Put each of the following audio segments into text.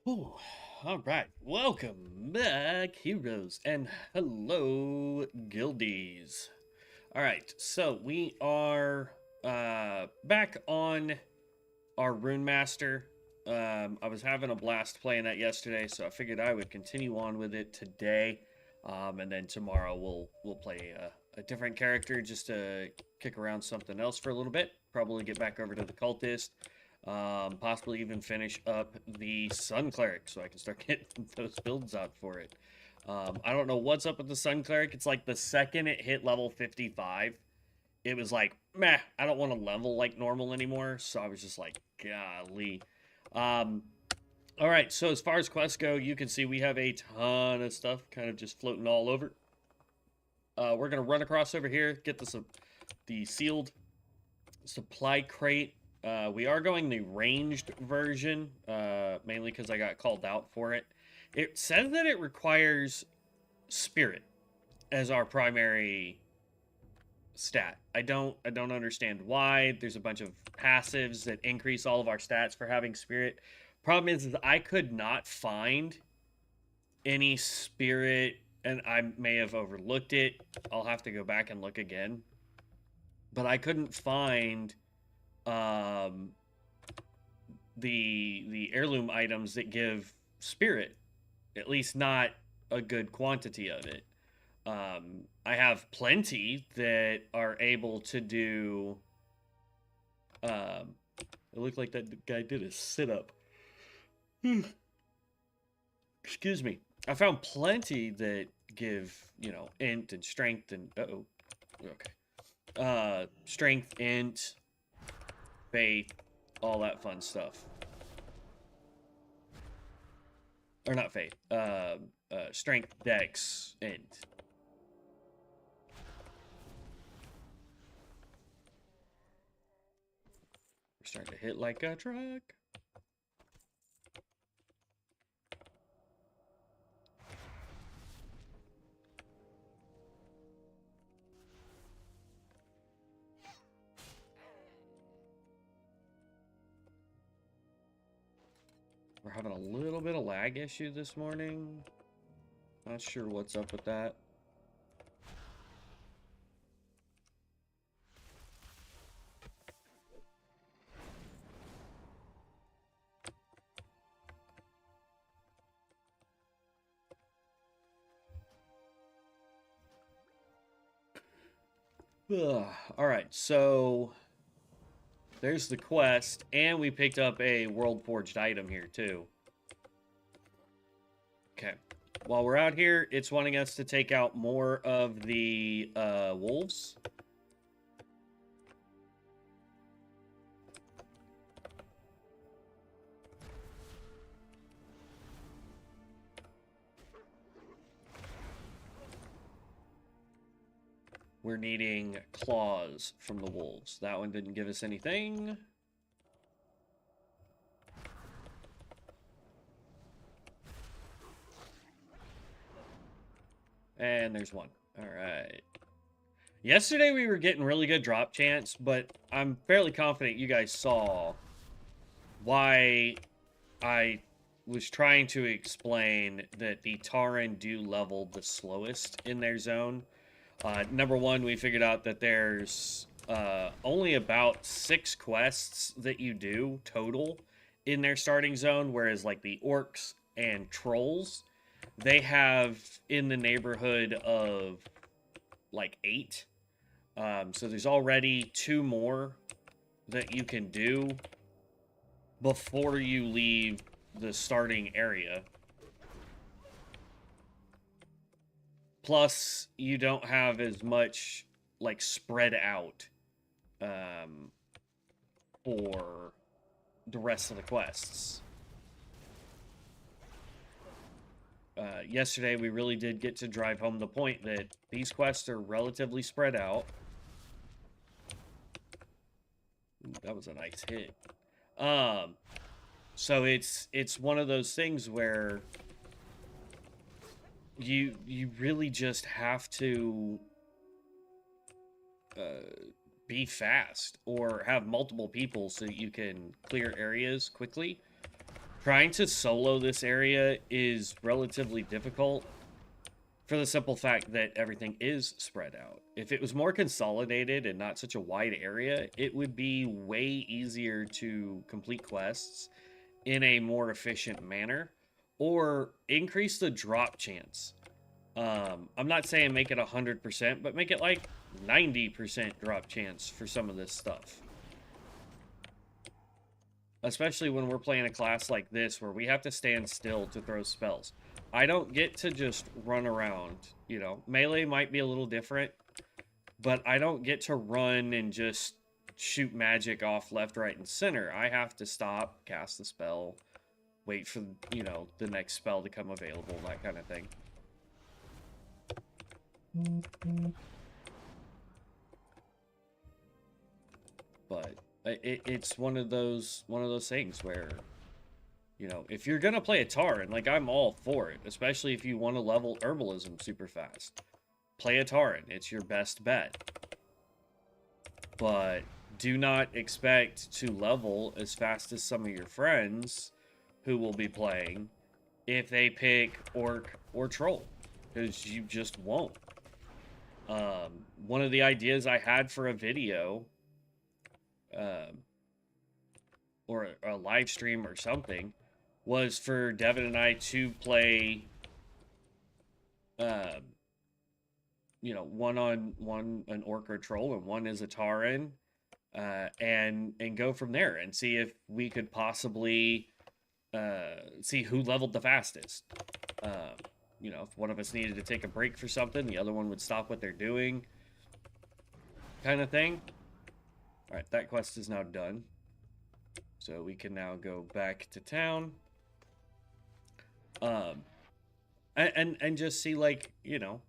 Oh, all right. Welcome back, heroes, and hello, guildies. All right, so we are back on our Runemaster. I was having a blast playing that yesterday, so I figured I would continue on with it today, and then tomorrow we'll play a different character just to kick around something else for a little bit. Probably get back over to the cultist, possibly even finish up the Sun Cleric so I can start getting those builds out for it. I don't know what's up with the Sun Cleric. It's like the second it hit level 55, it was like, meh, I don't want to level like normal anymore. So I was just like, golly. Um, all right, so as far as quests go, you can see we have a ton of stuff kind of just floating all over. We're going to run across over here, get the sealed supply crate. We are going the ranged version, mainly because I got called out for it. It says that it requires spirit as our primary stat. I don't understand why. There's a bunch of passives that increase all of our stats for having spirit. Problem is I could not find any spirit, and I may have overlooked it. I'll have to go back and look again. But I couldn't find um, the heirloom items that give spirit, at least not a good quantity of it. I have plenty that are able to do. It looked like that guy did a sit up. Excuse me. I found plenty that give, int and strength and okay. Strength, int, faith, all that fun stuff. Or not faith. Strength, dex, int. We're starting to hit like a truck. We're having a little bit of lag issue this morning. Not sure what's up with that. All right, so there's the quest, and we picked up a world forged item here too. Okay. While we're out here, it's wanting us to take out more of the wolves. We're needing claws from the wolves. That one didn't give us anything. And there's one. All right. Yesterday we were getting really good drop chance, but I'm fairly confident you guys saw why I was trying to explain that the Tauren do level the slowest in their zone. Number one, we figured out that there's only about 6 quests that you do total in their starting zone, whereas like the orcs and trolls, they have in the neighborhood of like 8. So there's already 2 more that you can do before you leave the starting area. Plus, you don't have as much like spread out for the rest of the quests. Yesterday, we really did get to drive home the point that these quests are relatively spread out. Ooh, that was a nice hit. So it's one of those things where you really just have to be fast or have multiple people so you can clear areas quickly. trying to solo this area is relatively difficult for the simple fact that everything is spread out. If it was more consolidated and not such a wide area, it would be way easier to complete quests in a more efficient manner or increase the drop chance. I'm not saying make it 100%, but make it like 90% drop chance for some of this stuff. Especially when we're playing a class like this where we have to stand still to throw spells. I don't get to just run around, you know. Melee might be a little different, but I don't get to run and just shoot magic off left, right, and center. I have to stop, cast the spell, wait for, you know, the next spell to come available, that kind of thing. But it's one of those things where, you know, if you're gonna play a Tauren, like, I'm all for it, especially if you want to level herbalism super fast. Play a Tauren, it's your best bet. But do not expect to level as fast as some of your friends who will be playing if they pick Orc or Troll, because you just won't. One of the ideas I had for a video, or a live stream or something, was for Devin and I to play, you know, one on one, an Orc or Troll, and one is a Tauren, and go from there and see if we could possibly see who leveled the fastest. You know, if one of us needed to take a break for something, the other one would stop what they're doing, kind of thing. All right, that quest is now done. So we can now go back to town. And just see, like, you know,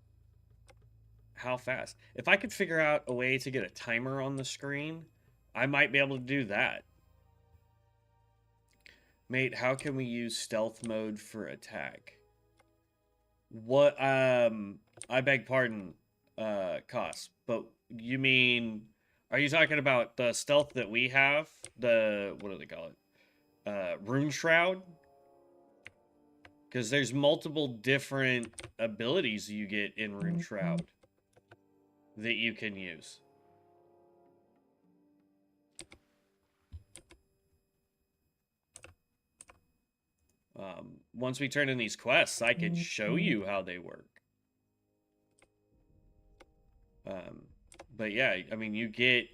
how fast. If I could figure out a way to get a timer on the screen, I might be able to do that. Mate, how can we use stealth mode for attack? What, I beg pardon, Cost, but you mean, are you talking about the stealth that we have? The, what do they call it? Rune Shroud? Because there's multiple different abilities you get in Rune Shroud that you can use. Once we turn in these quests, I can show you how they work. But yeah, I mean, you get,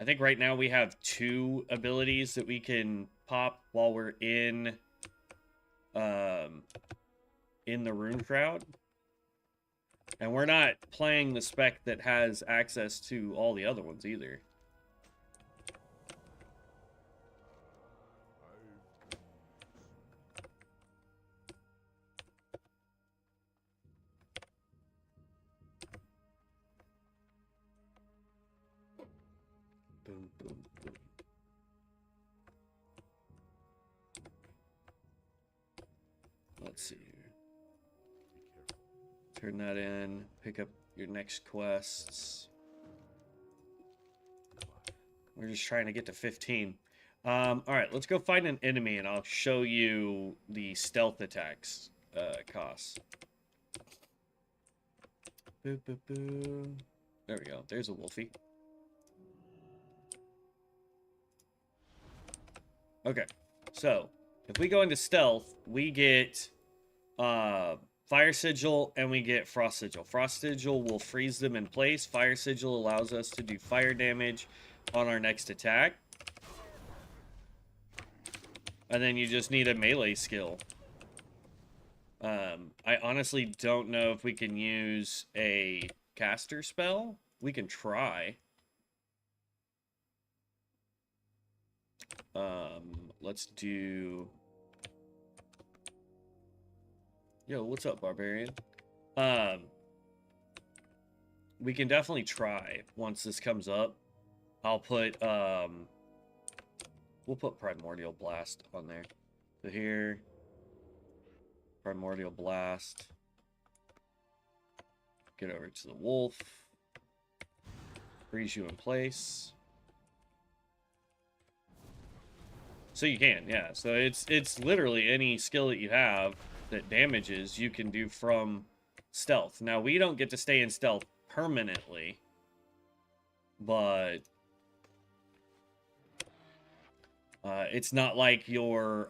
I think right now we have 2 abilities that we can pop while we're in the Rune Shroud. And we're not playing the spec that has access to all the other ones either. Boom, boom, boom. Let's see here. Turn that in. Pick up your next quests. We're just trying to get to 15. All right, let's go find an enemy, and I'll show you the stealth attacks costs. Boo, boo, boo. There we go. There's a wolfie. Okay, so if we go into stealth, we get Fire Sigil and we get Frost Sigil. Frost Sigil will freeze them in place. Fire Sigil allows us to do fire damage on our next attack. And then you just need a melee skill. I honestly don't know if we can use a caster spell. We can try. Let's do... Yo, what's up, Barbarian? We can definitely try once this comes up. I'll put, we'll put Primordial Blast on there. So here, Primordial Blast. Get over to the wolf. Freeze you in place. So you can, yeah. So it's literally any skill that you have that damages you can do from stealth. Now we don't get to stay in stealth permanently, but it's not like your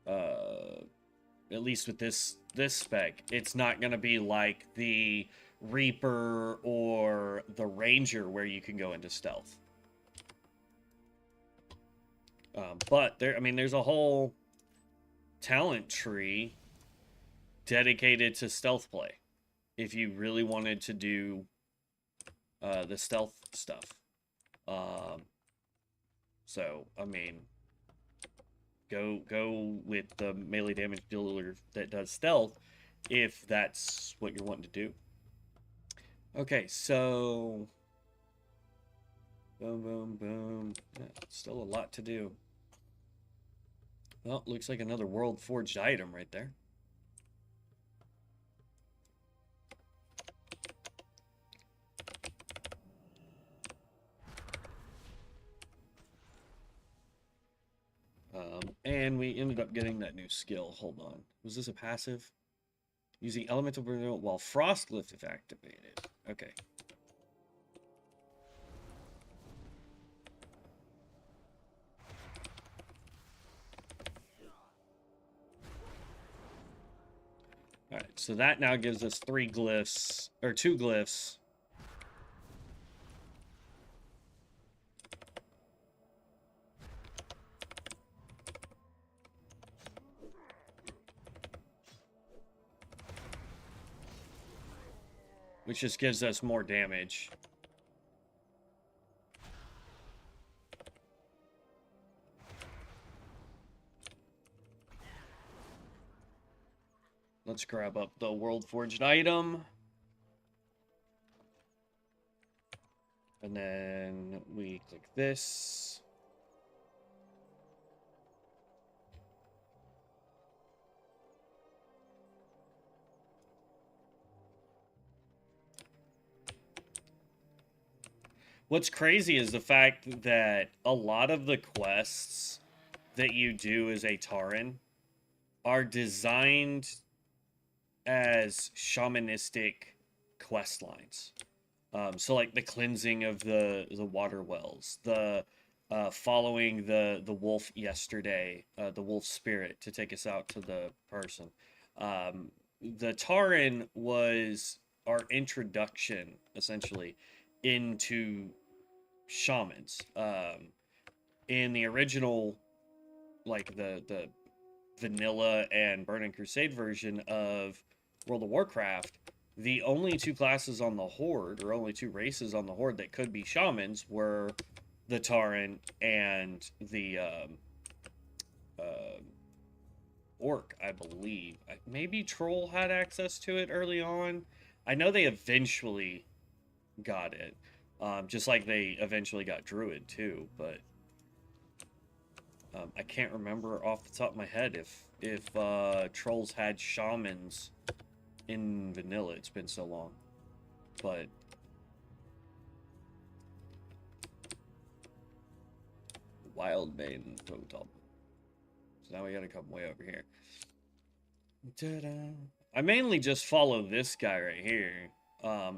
at least with this spec, it's not gonna be like the Reaper or the Ranger where you can go into stealth. But there, I mean, there's a whole talent tree dedicated to stealth play. If you really wanted to do the stealth stuff. So, I mean, go with the melee damage dealer that does stealth if that's what you're wanting to do. Okay, so boom, boom, boom. Yeah, still a lot to do. Well, looks like another world forged item right there. And we ended up getting that new skill. Hold on. Was this a passive? Using elemental burnout while Frostlift is activated. Okay. Alright, so that now gives us 3 glyphs, or 2 glyphs. Which just gives us more damage. Let's grab up the World Forged item. And then we click this. What's crazy is the fact that a lot of the quests that you do as a Tauren are designed as shamanistic quest lines. So like the cleansing of the water wells, the following the wolf yesterday, the wolf spirit to take us out to the person. The Tauren was our introduction essentially into shamans. In the original, like the vanilla and Burning Crusade version of World of Warcraft, the only 2 classes on the Horde, or only 2 races on the Horde that could be shamans, were the Tauren and the Orc, I believe. Maybe Troll had access to it early on. I know they eventually got it, just like they eventually got Druid too, but I can't remember off the top of my head if Trolls had shamans in vanilla. It's been so long, but Wild Maiden Totem. So now we gotta come way over here. Ta-da. I mainly just follow this guy right here.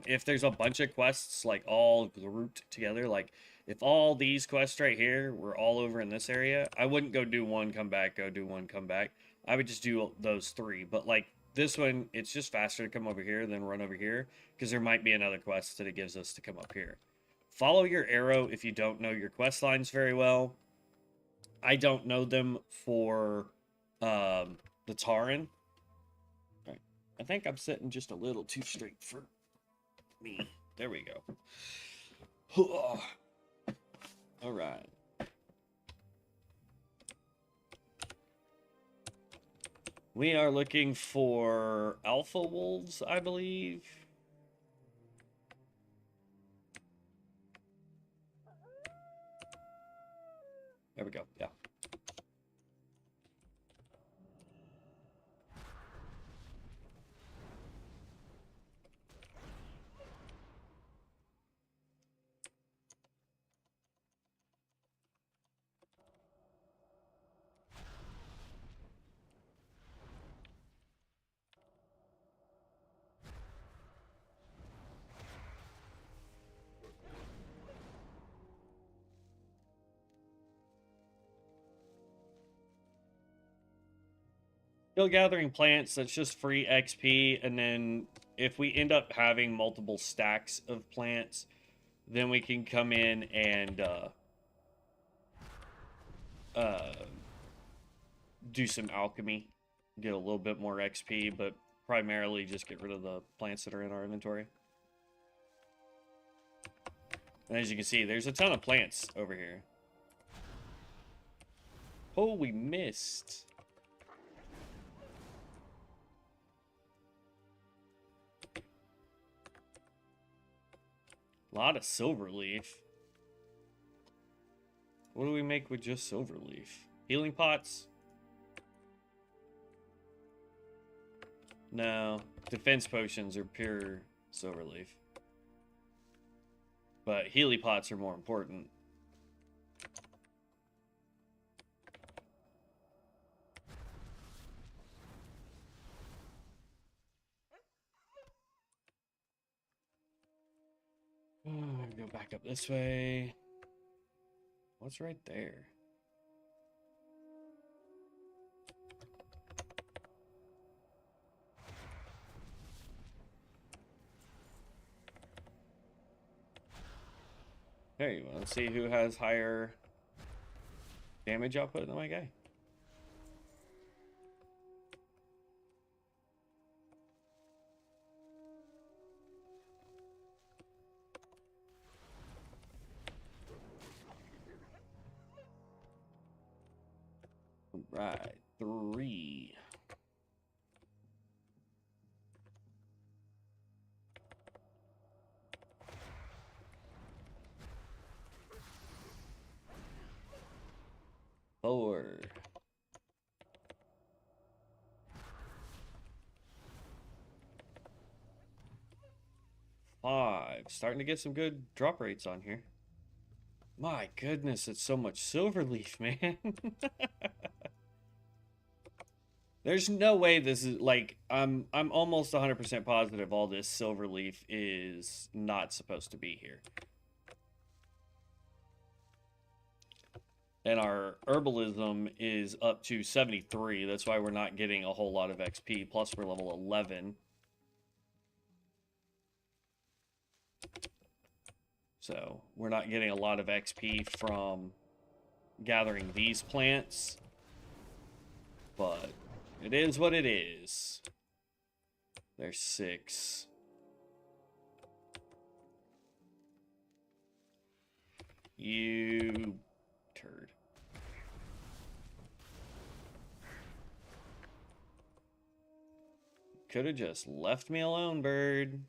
If there's a bunch of quests like all grouped together, like if all these quests right here were all over in this area, I wouldn't go do one, come back, go do one, come back. I would just do those 3. But like this one, it's just faster to come over here than run over here, because there might be another quest that it gives us to come up here. Follow your arrow if you don't know your quest lines very well. I don't know them for the Tauren. Right. I think I'm sitting just a little too straight for me. There we go. All right. We are looking for alpha wolves, I believe. There we go. Yeah. Still gathering plants, that's just free XP, and then if we end up having multiple stacks of plants, then we can come in and uh, do some alchemy, get a little bit more XP, but primarily just get rid of the plants that are in our inventory. And as you can see, there's a ton of plants over here. Oh, we missed. A lot of silver leaf. What do we make with just silver leaf? Healing pots? No. Defense potions are pure silver leaf. But healing pots are more important. Go back up this way. What's right there? Hey, well, let's see who has higher damage output than my guy. Right, 3. Four. 5. Starting to get some good drop rates on here. My goodness, it's so much silver leaf, man. There's no way this is like I'm almost 100% positive all this silver leaf is not supposed to be here. And our herbalism is up to 73. That's why we're not getting a whole lot of XP. Plus we're level 11. So we're not getting a lot of XP from gathering these plants. But it is what it is. There's 6. You turd. Could have just left me alone, bird.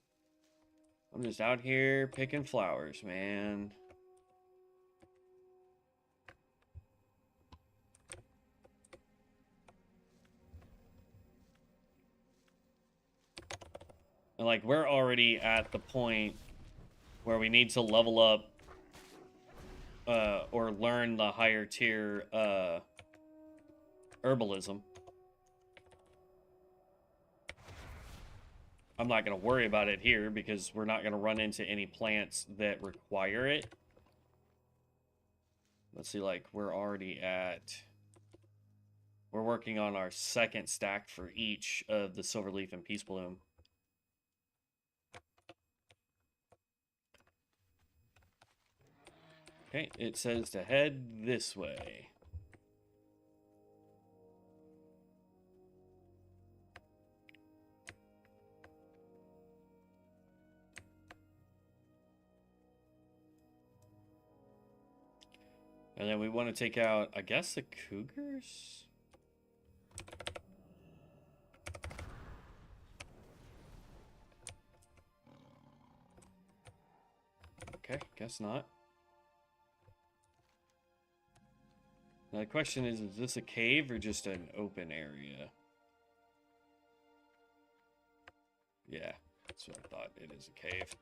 I'm just out here picking flowers, man. And like, we're already at the point where we need to level up or learn the higher tier herbalism. I'm not going to worry about it here because we're not going to run into any plants that require it. Let's see, like, we're already at... We're working on our 2nd stack for each of the silver leaf and peace bloom. Okay, it says to head this way. And then we want to take out, I guess, the cougars? Okay, guess not. Now the question is this a cave or just an open area? Yeah, that's what I thought. It is a cave.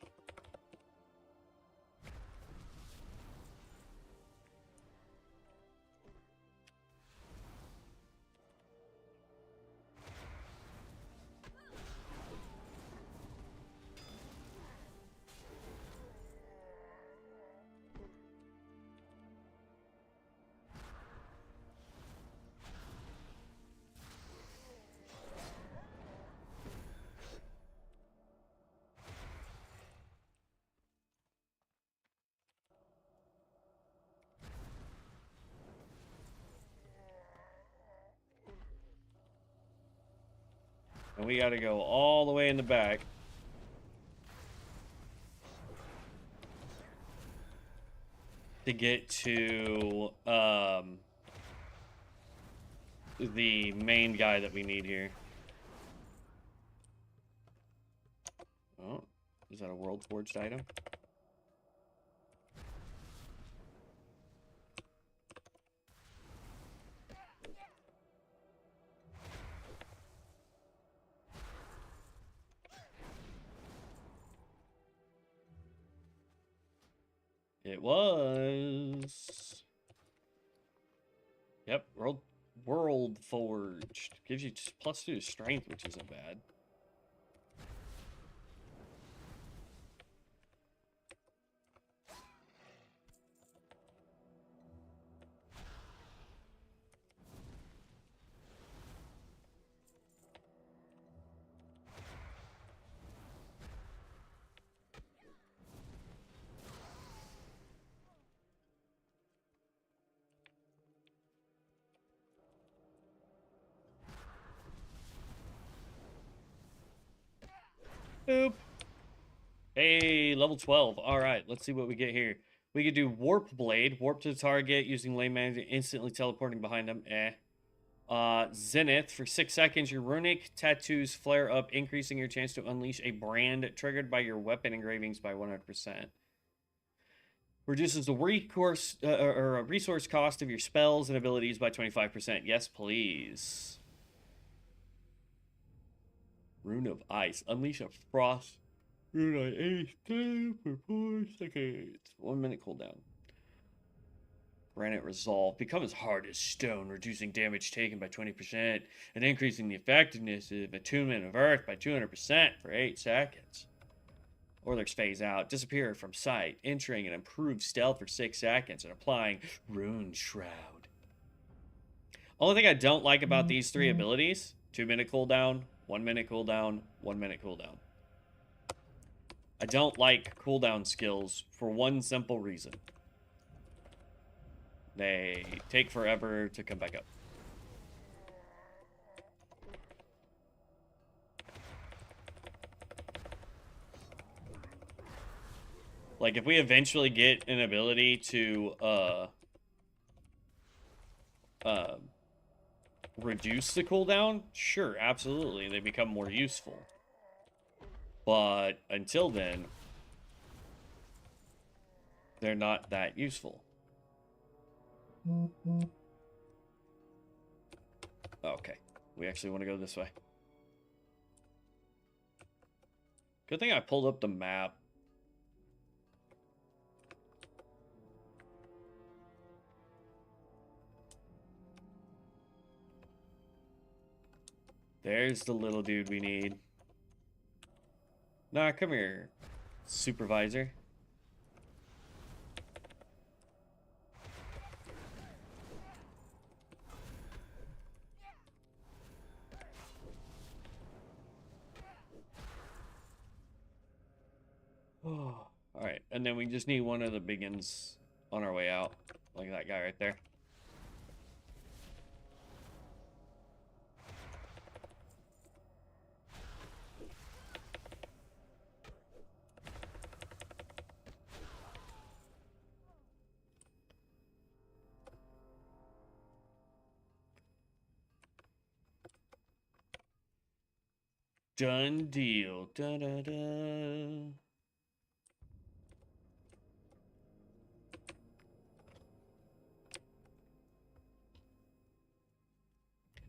And we gotta go all the way in the back. To get to, the main guy that we need here. Oh, is that a World Forged item? It was. Yep, World Forged. Gives you +2 to strength, which isn't bad. Boop. Hey, level 12. All right, let's see what we get here. We could do Warp Blade. Warp to the target using lane manager, instantly teleporting behind them. Zenith. For 6 seconds, your runic tattoos flare up, increasing your chance to unleash a brand triggered by your weapon engravings by 100%. Reduces the resource cost of your spells and abilities by 25%. Yes, please. Rune of Ice. Unleash a frost rune on any time for 4 seconds. 1 minute cooldown. Granite Resolve. Become as hard as stone, reducing damage taken by 20% and increasing the effectiveness of Attunement of Earth by 200% for 8 seconds. Orlick's Phase Out. Disappear from sight, entering an improved stealth for 6 seconds and applying Rune Shroud. Only thing I don't like about these 3 abilities, 2 minute cooldown, 1 minute cooldown, 1 minute cooldown. I don't like cooldown skills for one simple reason. They take forever to come back up. Like, if we eventually get an ability to, reduce the cooldown, sure, absolutely, they become more useful. But until then, they're not that useful. Okay, we actually want to go this way. Good thing I pulled up the map. There's the little dude we need. Nah, come here, supervisor. Oh, alright, and then we just need one of the biggins on our way out. Like that guy right there. Done deal. Da da da.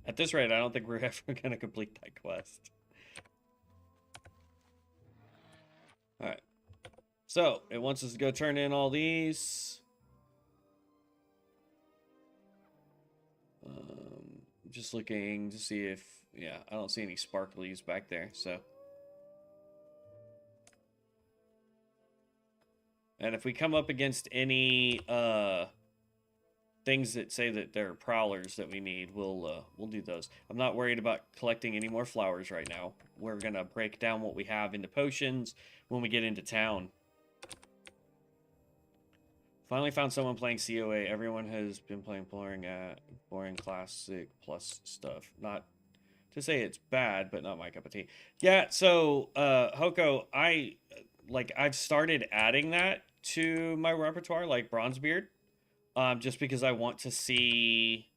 At this rate, I don't think we're ever gonna complete that quest. Alright. So, it wants us to go turn in all these. Just looking to see if... Yeah, I don't see any sparklies back there, so... And if we come up against any, things that say that there are prowlers that we need, we'll do those. I'm not worried about collecting any more flowers right now. We're gonna break down what we have into potions when we get into town. Finally found someone playing COA. Everyone has been playing boring classic plus stuff. Not to say it's bad, but not my cup of tea. Yeah, so Hoko, I've started adding that to my repertoire, like Bronzebeard, just because I want to see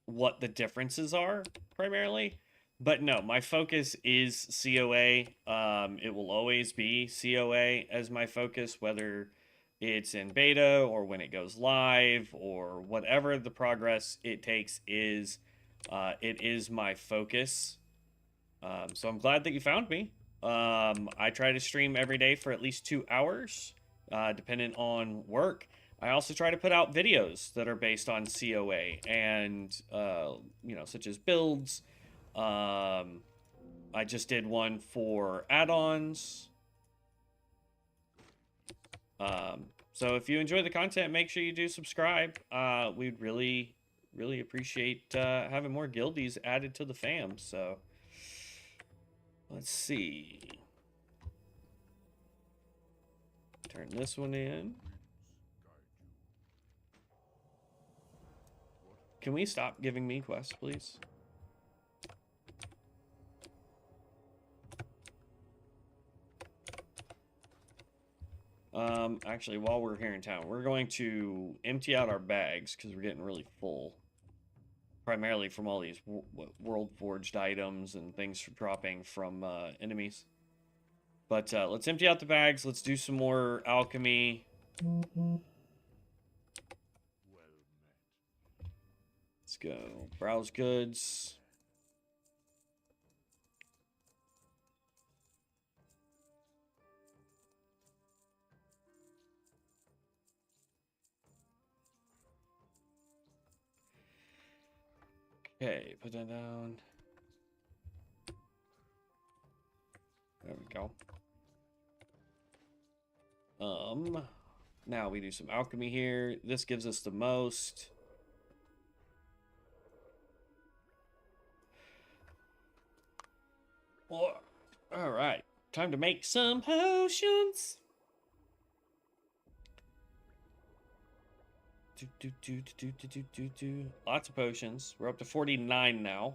what the differences are primarily. But no, my focus is COA. It will always be COA as my focus, whether it's in beta or when it goes live or whatever the progress it takes is. It is my focus. So I'm glad that you found me. I try to stream every day for at least 2 hours, depending on work. I also try to put out videos that are based on COA and, such as builds. I just did one for add-ons. So if you enjoy the content, make sure you do subscribe. We'd really, really appreciate having more guildies added to the fam. So let's see. Turn this one in. Can we stop giving me quests, please? Actually, while we're here in town, we're going to empty out our bags because we're getting really full. Primarily from all these world forged items and things dropping from enemies. But let's empty out the bags. Let's do some more alchemy. Let's go. Browse goods. Okay, put that down. There we go. Now we do some alchemy here. This gives us the most. All right, time to make some potions. Lots of potions. We're up to 49 now.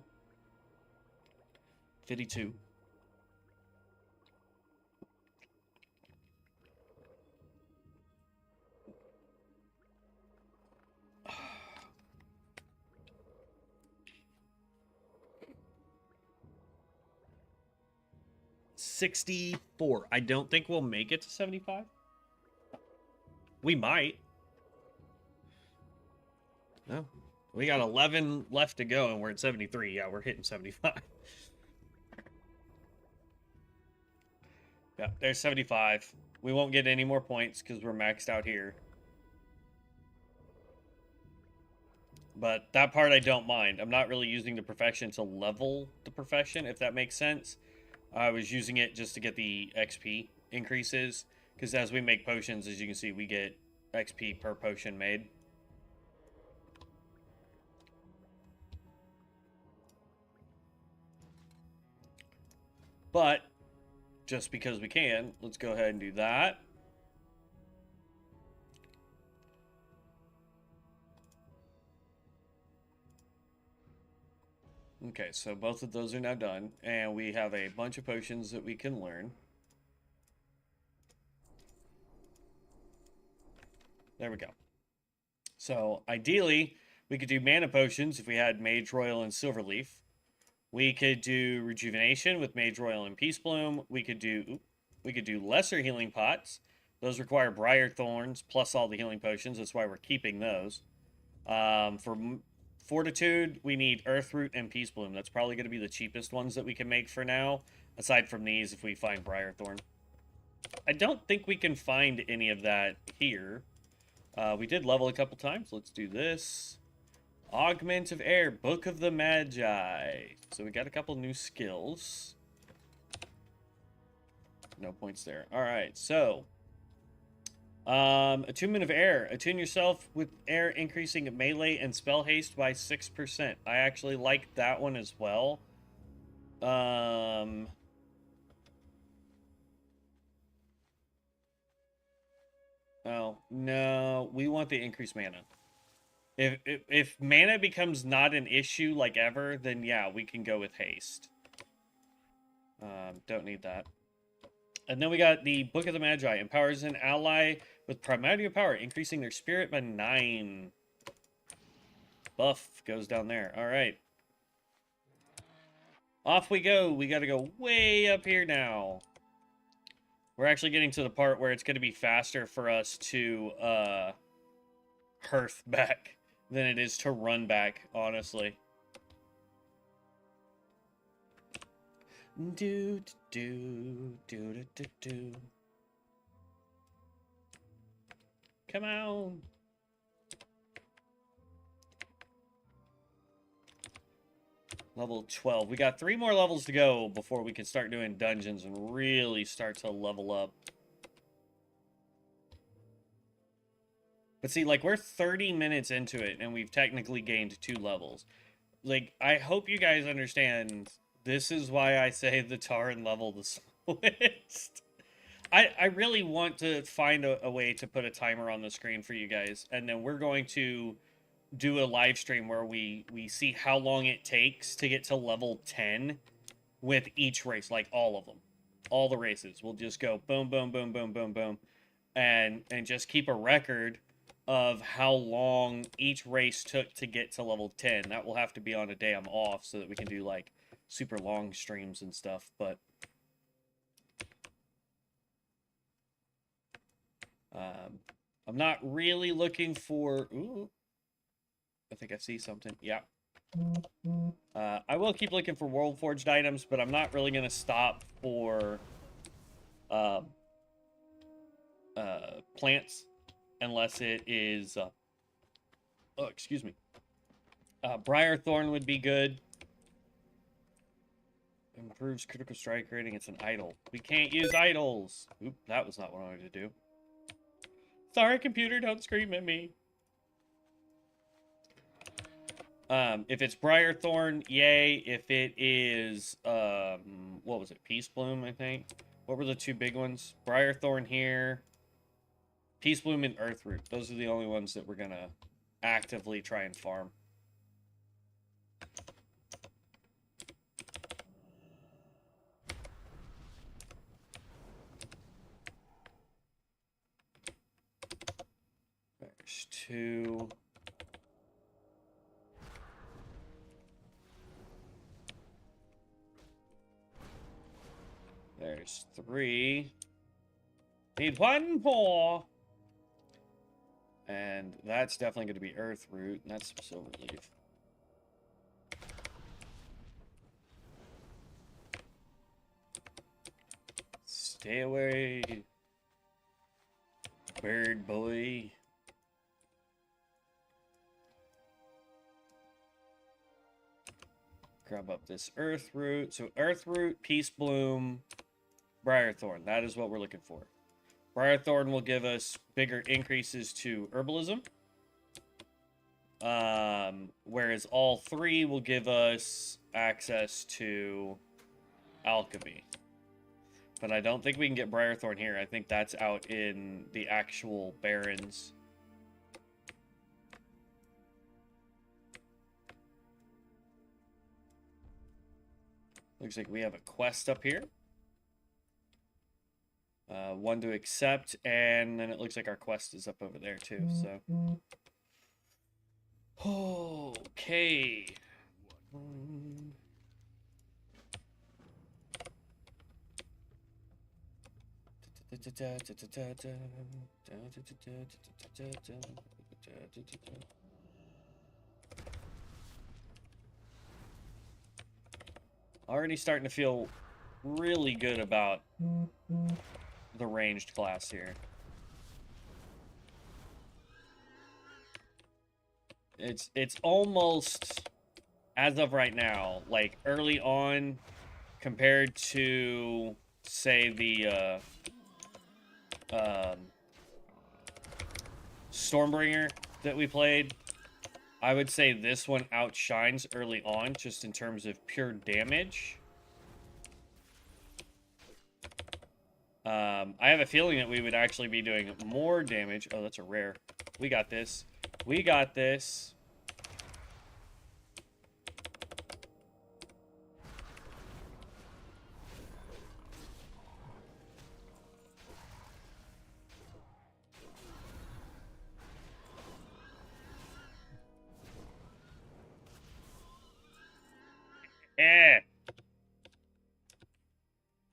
52. $64. I don't think we'll make it to 75. We might. No. We got 11 left to go and we're at 73. Yeah, we're hitting 75. Yeah, there's 75. We won't get any more points because we're maxed out here. But that part I don't mind. I'm not really using the profession to level the profession, if that makes sense. I was using it just to get the XP increases. Because as we make potions, as you can see, we get XP per potion made. But, just because we can, let's go ahead and do that. Okay, so both of those are now done, and we have a bunch of potions that we can learn. There we go. So, ideally, we could do mana potions if we had Mage Royal and Silverleaf. We could do Rejuvenation with Mage Royal and Peace Bloom. We could do lesser healing pots. Those require Briar Thorns plus all the healing potions. That's why we're keeping those. For Fortitude, we need Earthroot and Peace Bloom. That's probably going to be the cheapest ones that we can make for now, aside from these if we find Briar Thorn. I don't think we can find any of that here. We did level a couple times. Let's do this. Augment of Air, Book of the Magi. So we got a couple new skills. No points there. All right, so Attunement of Air. Attune yourself with air, increasing melee and spell haste by 6%. I actually like that one as well. Oh, no. We want the increased mana. If mana becomes not an issue like ever, then yeah, we can go with haste. Don't need that. And then we got the Book of the Magi. Empowers an ally with primordial power, increasing their spirit by 9. Buff goes down there. All right. Off we go. We got to go way up here now. We're actually getting to the part where it's going to be faster for us to hearth back than it is to run back, honestly. Do do do do do do. Come on. Level 12. We got 3 more levels to go before we can start doing dungeons and really start to level up. But see, like, we're 30 minutes into it, and we've technically gained 2 levels. Like, I hope you guys understand, this is why I say the Tauren level the slowest. I really want to find a way to put a timer on the screen for you guys, and then we're going to do a live stream where we see how long it takes to get to level 10 with each race, like all of them. All the races. We'll just go boom, boom, boom, boom, boom, boom, and just keep a record of how long each race took to get to level 10. That will have to be on a day I'm off so that we can do, like, super long streams and stuff, but... I'm not really looking for... Ooh. I think I see something. Yeah. I will keep looking for World Forged items, but I'm not really going to stop for plants unless it is... oh, excuse me. Briarthorn would be good. Improves critical strike rating. It's an idol. We can't use idols. Oop, that was not what I wanted to do. Sorry, computer, don't scream at me. If it's Briarthorn, yay. If it is, what was it? Peace Bloom, I think. What were the 2 big ones? Briarthorn here. Peace Bloom and Earthroot. Those are the only ones that we're gonna actively try and farm. There's 2. There's 3. Need 1 more. And that's definitely going to be Earthroot, and that's Silver Leaf. Stay away, bird boy. Grab up this Earthroot. So Earthroot, Peace Bloom, Briarthorn. That is what we're looking for. Briarthorn will give us bigger increases to Herbalism. Whereas all 3 will give us access to Alchemy. But I don't think we can get Briarthorn here. I think that's out in the actual Barrens. Looks like we have a quest up here. 1 to accept, and then it looks like our quest is up over there too, so. Okay. Already starting to feel really good about the ranged class here. It's almost, as of right now, like early on compared to, say, the Stormbringer that we played. I would say this one outshines early on, just in terms of pure damage. I have a feeling that we would actually be doing more damage. Oh, that's a rare. We got this. We got this. Eh.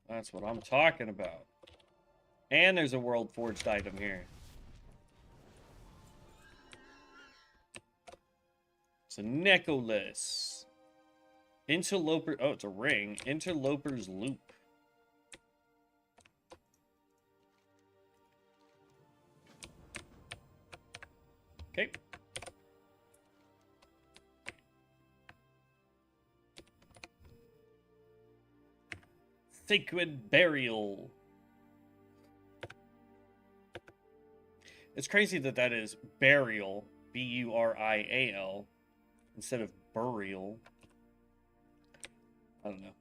That's what I'm talking about. And there's a world forged item here. It's a necklace. Interloper. Oh, it's a ring. Interloper's loop. Okay. Sacred burial. It's crazy that that is burial, B-U-R-I-A-L, instead of burial. I don't know.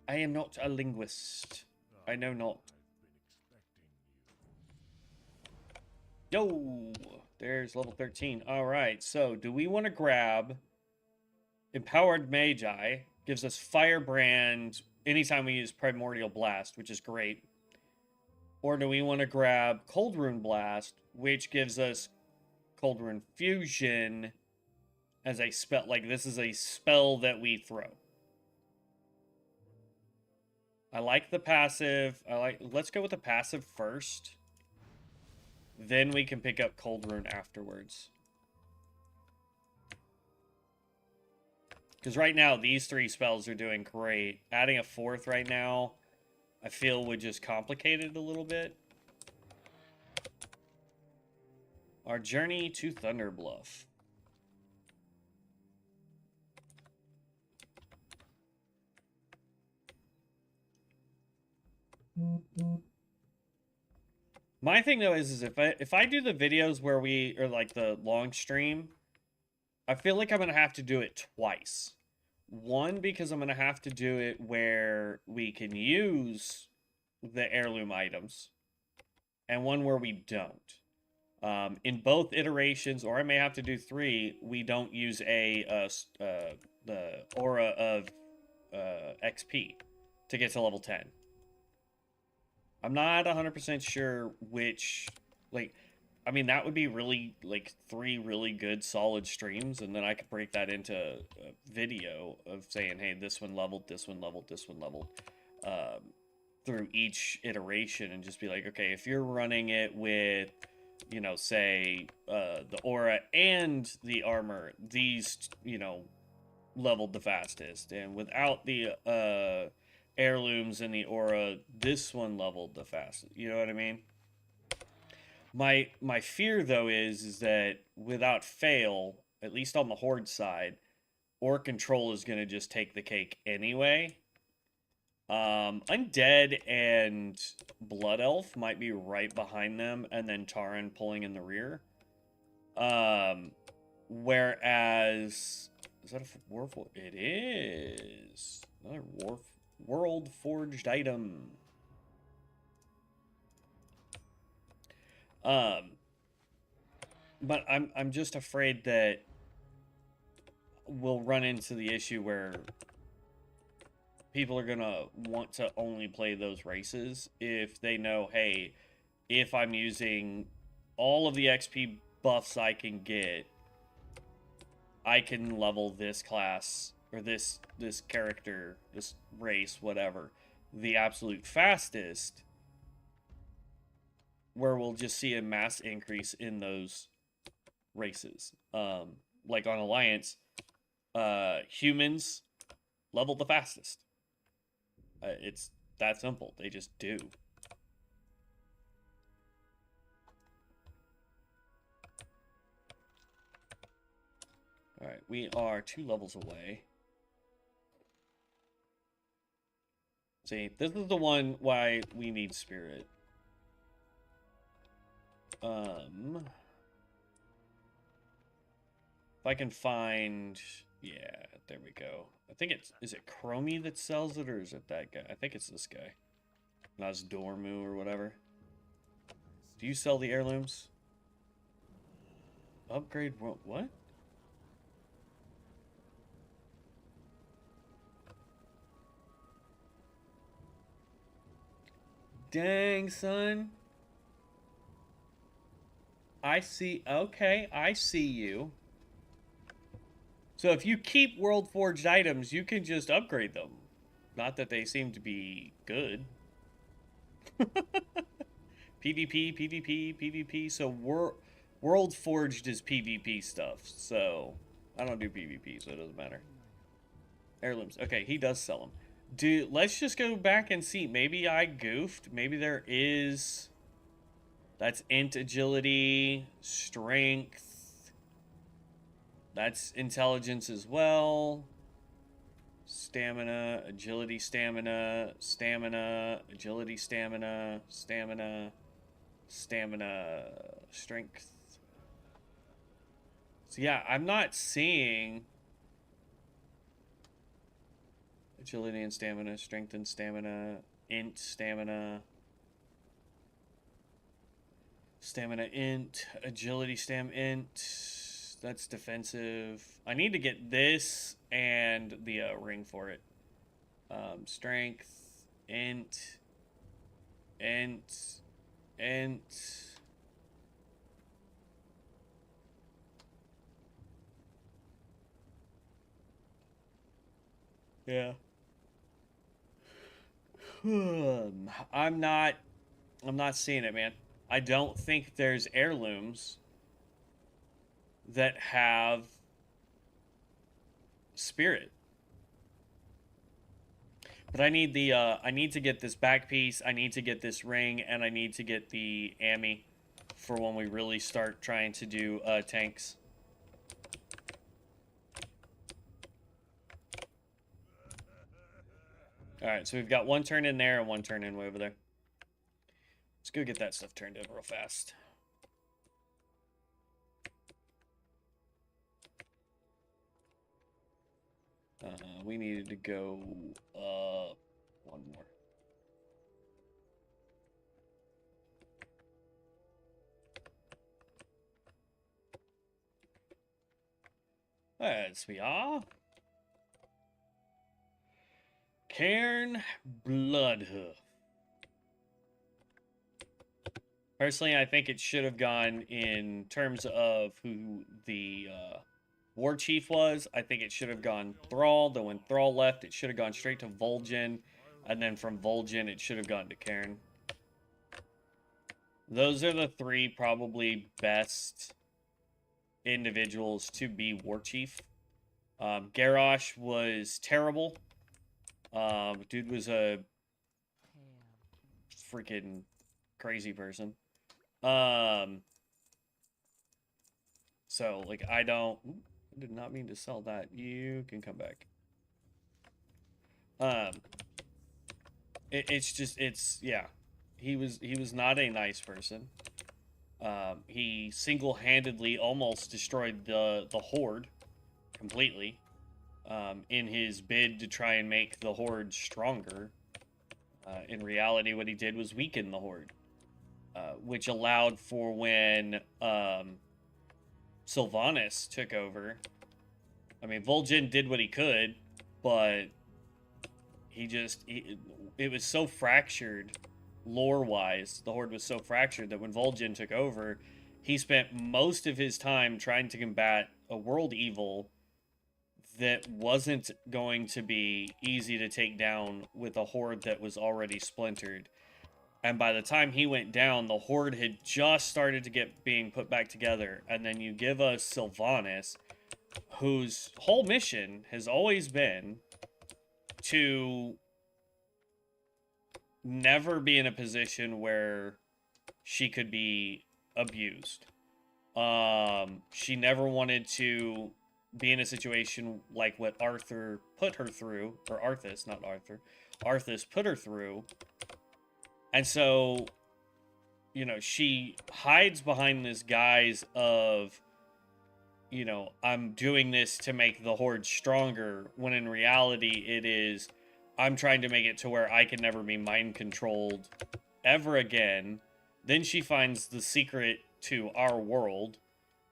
I am not a linguist. I know not. Yo, there's level 13. All right, so do we want to grab Empowered Magi? Gives us Firebrand anytime we use Primordial Blast, which is great. Or do we want to grab Cold Rune Blast, which gives us Cold Rune Fusion as a spell? Like, this is a spell that we throw. I like the passive. Let's go with the passive first. Then we can pick up Cold Rune afterwards. Because right now, these three spells are doing great. Adding a fourth right now, I feel would just complicate it a little bit. Our journey to Thunderbluff. My thing though is if I do the videos where we or like the long stream, I feel like I'm gonna have to do it twice. One, because I'm gonna have to do it where we can use the heirloom items, and one where we don't. In both iterations, or I may have to do three, we don't use the aura of XP to get to level 10. I'm not 100% sure which, like, I mean, that would be really, like, 3 really good solid streams, and then I could break that into a video of saying, hey, this one leveled, this one leveled, this one leveled, through each iteration, and just be like, okay, if you're running it with, you know, say, the aura and the armor, these, you know, leveled the fastest, and without the, heirlooms and the aura, this one leveled the fastest. You know what I mean? My fear though is that without fail, at least on the horde side, Orc Control is gonna just take the cake anyway. Undead and Blood Elf might be right behind them, and then Taran pulling in the rear. Whereas is that a Warforged? It is another World Forged item. But I'm just afraid that we'll run into the issue where people are gonna want to only play those races if they know, hey, if I'm using all of the XP buffs I can get, I can level this class or this character, this race, whatever, the absolute fastest, where we'll just see a mass increase in those races. Like on Alliance, humans level the fastest. It's that simple. They just do. Alright, we are 2 levels away. See, this is the one why we need spirit. If I can find... Yeah, there we go. I think it's... Is it Chromie that sells it, or is it that guy? I think it's this guy. Nasdormu or whatever. Do you sell the heirlooms? upgrade world. What? Dang, son. I see. Okay, I see you. So if you keep world forged items, you can just upgrade them. Not that they seem to be good. PvP, PvP, PvP. So world forged is PvP stuff. So I don't do PvP, so it doesn't matter. Heirlooms. Okay, he does sell them. Dude, let's just go back and see. Maybe I goofed. Maybe there is... That's int agility, strength. That's intelligence as well. Stamina, agility, stamina, stamina, agility, stamina, stamina, stamina, strength. So yeah, I'm not seeing agility and stamina, strength and stamina, int, stamina, stamina, int, agility, int. That's defensive. I need to get this and the ring for it. Strength, int, int, int. Yeah. I'm not seeing it, man. I don't think there's heirlooms that have spirit. But I need the I need to get this back piece, I need to get this ring, and I need to get the Ami for when we really start trying to do tanks. Alright, so we've got one turn in there and one turn in way over there. Let's go get that stuff turned in real fast. We needed to go one more. As we are. Cairn Bloodhoof. Personally, I think it should have gone in terms of who the war chief was. I think it should have gone Thrall. Then when Thrall left, it should have gone straight to Vol'jin. And then from Vol'jin, it should have gone to Cairn. Those are the three probably best individuals to be war chief. Garrosh was terrible. Dude was a freaking crazy person. So, like, I did not mean to sell that. You can come back. Yeah. He was not a nice person. He single-handedly almost destroyed the Horde completely. In his bid to try and make the Horde stronger. In reality, what he did was weaken the Horde. Which allowed for when Sylvanas took over. I mean, Vol'jin did what he could, but it was so fractured lore-wise. The Horde was so fractured that when Vol'jin took over, he spent most of his time trying to combat a world evil that wasn't going to be easy to take down with a Horde that was already splintered. And by the time he went down, the Horde had just started to being put back together. And then you give us Sylvanas, whose whole mission has always been to never be in a position where she could be abused. She never wanted to be in a situation like what Arthur put her through, or Arthas, not Arthur. Arthas put her through. And so, you know, she hides behind this guise of, you know, I'm doing this to make the Horde stronger, when in reality it is, I'm trying to make it to where I can never be mind controlled ever again. Then she finds the secret to our world,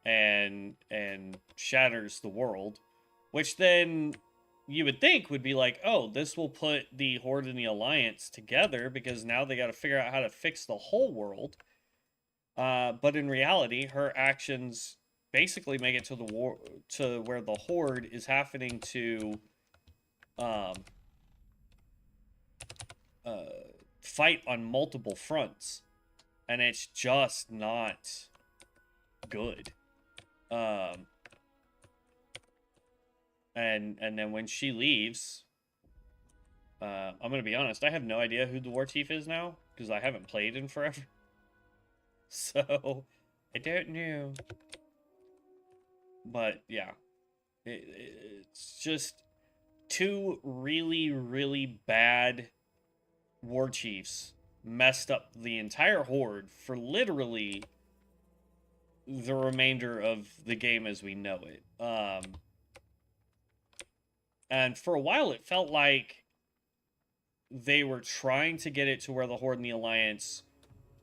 and shatters the world, which then you would think would be like, oh, this will put the Horde and the Alliance together because now they got to figure out how to fix the whole world. But in reality, her actions basically make it to the war to where the Horde is happening to um, uh, fight on multiple fronts, and it's just not good. Um, and then when she leaves, I'm gonna be honest, I have no idea who the war chief is now because I haven't played in forever. So I don't know. But yeah, it's just two really, really bad war chiefs messed up the entire horde for literally the remainder of the game as we know it. And for a while, it felt like they were trying to get it to where the Horde and the Alliance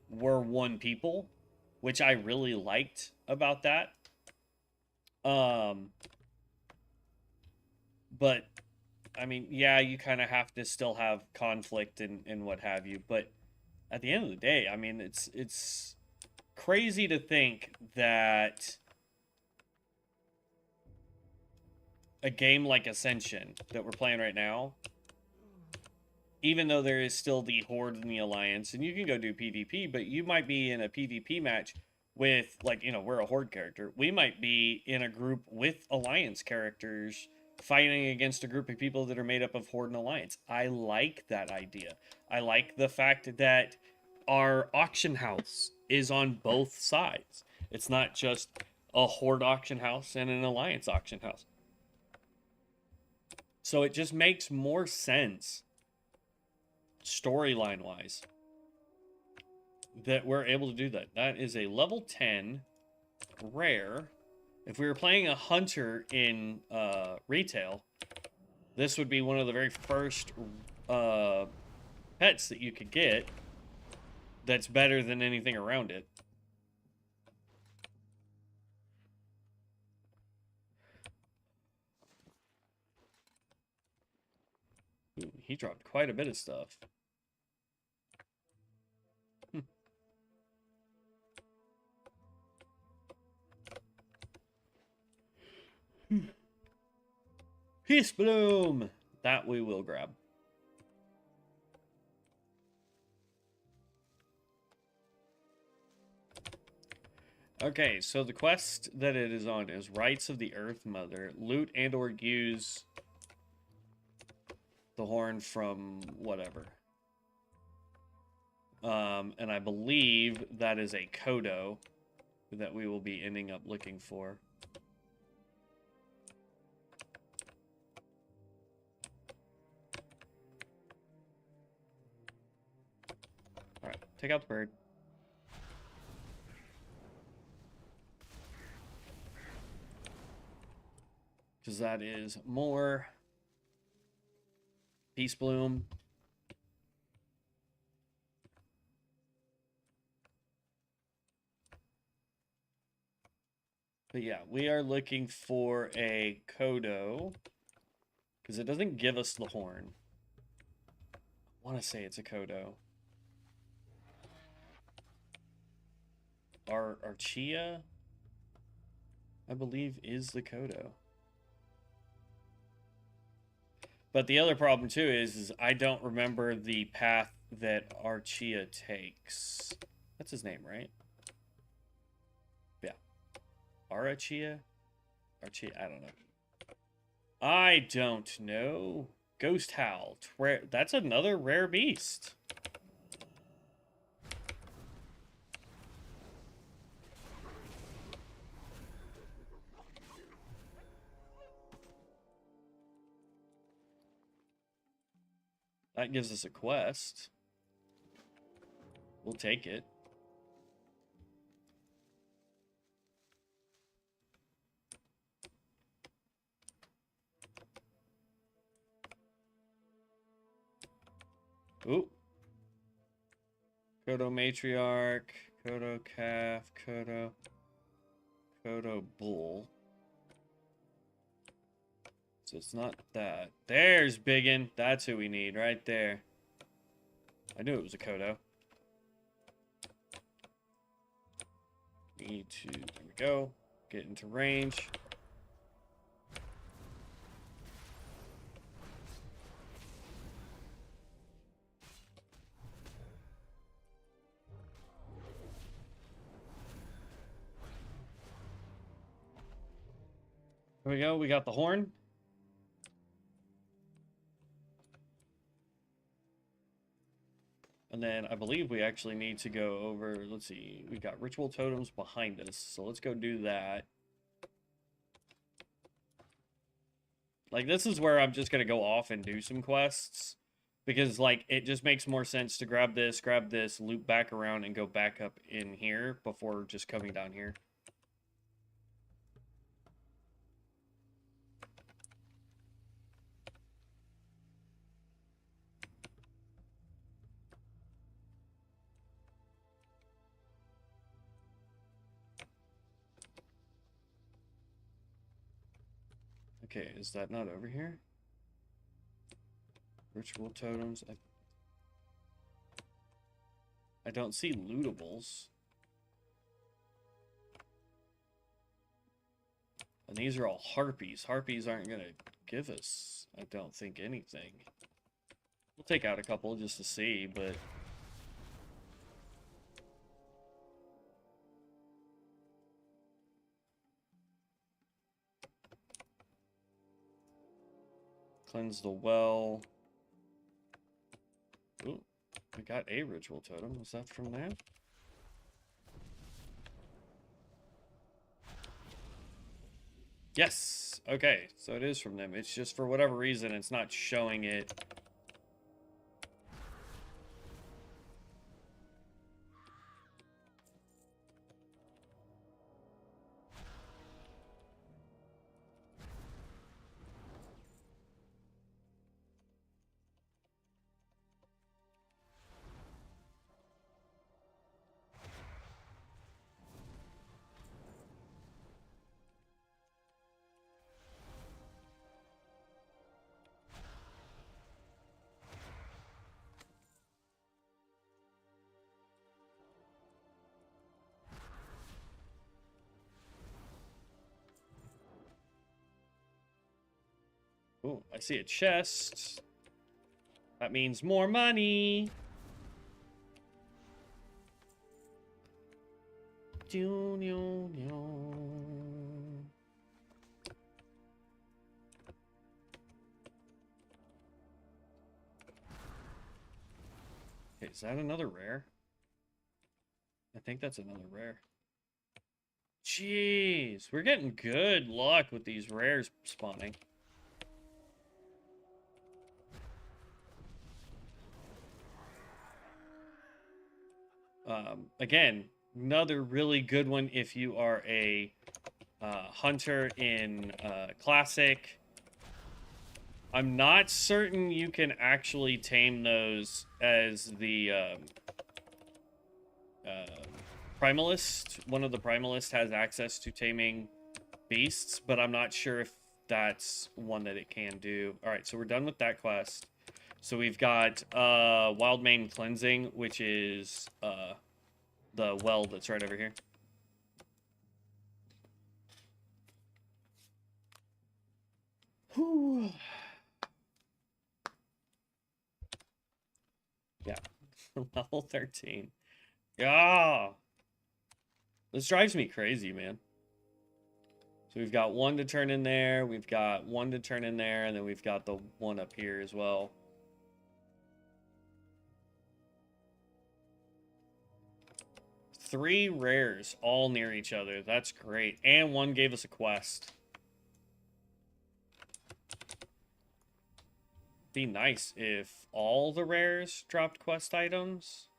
were one people, which I really liked about that. But I mean, yeah, you kind of have to still have conflict and what have you. But at the end of the day, I mean, it's crazy to think that a game like Ascension that we're playing right now, even though there is still the Horde and the Alliance, and you can go do PvP, but you might be in a PvP match with, like, you know, we're a Horde character. We might be in a group with Alliance characters fighting against a group of people that are made up of Horde and Alliance. I like that idea. I like the fact that our auction house is on both sides. It's not just a Horde auction house and an Alliance auction house. So it just makes more sense storyline wise that we're able to do that. That is a level 10 rare. If we were playing a hunter in retail, this would be one of the very first pets that you could get that's better than anything around it. Ooh, he dropped quite a bit of stuff. Peace Bloom! That we will grab. Okay, so the quest that it is on is Rites of the Earth Mother. Loot and or use the horn from whatever. And I believe that is a Kodo that we will be ending up looking for. Alright, take out the bird. Because that is more Peace Bloom. But yeah, we are looking for a Kodo. Because it doesn't give us the horn. I want to say it's a Kodo. Our Chia, I believe, is the Kodo. But the other problem too is I don't remember the path that Archia takes. That's his name, right? Yeah. Arachia? Archia, I don't know. I don't know. Ghost Howl. That's another rare beast. That gives us a quest. We'll take it. Ooh. Kodo Matriarch, Kodo Calf, Kodo Kodo bull. So it's not that. There's Biggin. That's who we need right there. I knew it was a Kodo. Need to, there we go. Get into range. There we go. We got the horn. And then I believe we actually need to go over, let's see, we got ritual totems behind us. So let's go do that. Like, this is where I'm just going to go off and do some quests. Because, like, it just makes more sense to grab this, loop back around, and go back up in here before just coming down here. Okay, is that not over here? Ritual totems. I don't see lootables. And these are all harpies. Harpies aren't going to give us, I don't think, anything. We'll take out a couple just to see, but... Cleanse the well. Ooh, we got a ritual totem. Was that from that? Yes! Okay, so it is from them. It's just for whatever reason, it's not showing it. Oh, I see a chest. That means more money. Okay, is that another rare? I think that's another rare. Jeez, we're getting good luck with these rares spawning. Again, another really good one if you are a hunter in Classic. I'm not certain you can actually tame those as the Primalist. One of the Primalist has access to taming beasts, but I'm not sure if that's one that it can do. All right, so we're done with that quest. So we've got Wild Mane Cleansing, which is the well that's right over here. Whew. Yeah, level 13. Yeah, this drives me crazy, man. So we've got one to turn in there, we've got one to turn in there, and then we've got the one up here as well. Three rares all near each other. That's great. And one gave us a quest. Be nice if all the rares dropped quest items.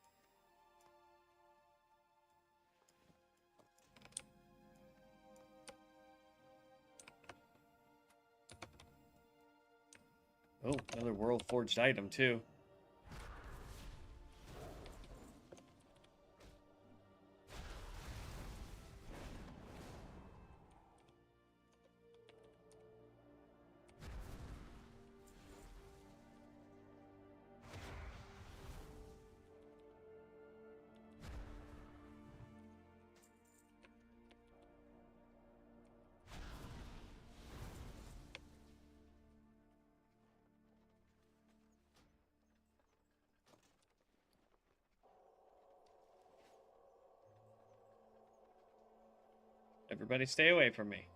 Oh, another World Forged item too. Everybody stay away from me.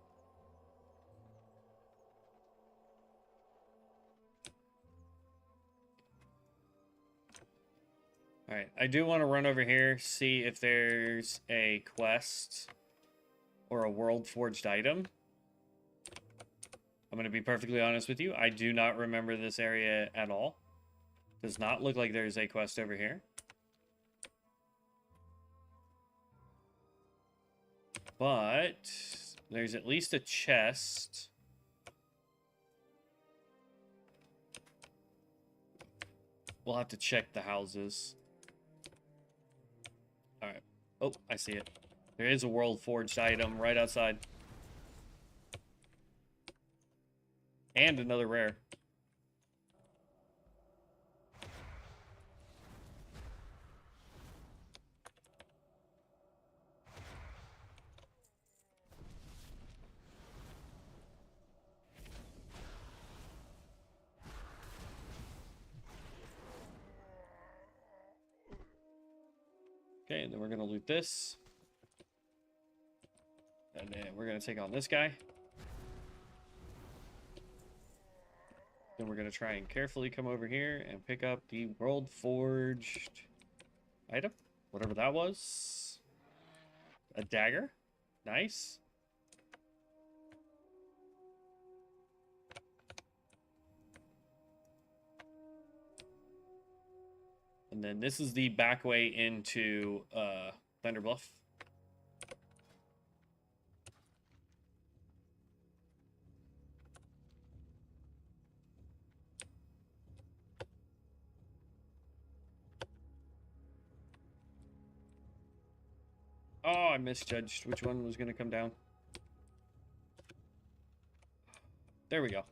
Alright, I do want to run over here, see if there's a quest or a world forged item. I'm going to be perfectly honest with you. I do not remember this area at all. Does not look like there's a quest over here. But there's at least a chest. We'll have to check the houses. Alright. Oh, I see it. There is a world forged item right outside. And another rare. Okay, and then we're going to loot this. And then we're going to take on this guy. Then we're going to try and carefully come over here and pick up the world forged item. Whatever that was. A dagger. Nice. And then this is the back way into Thunderbluff. Oh, I misjudged which one was going to come down. There we go.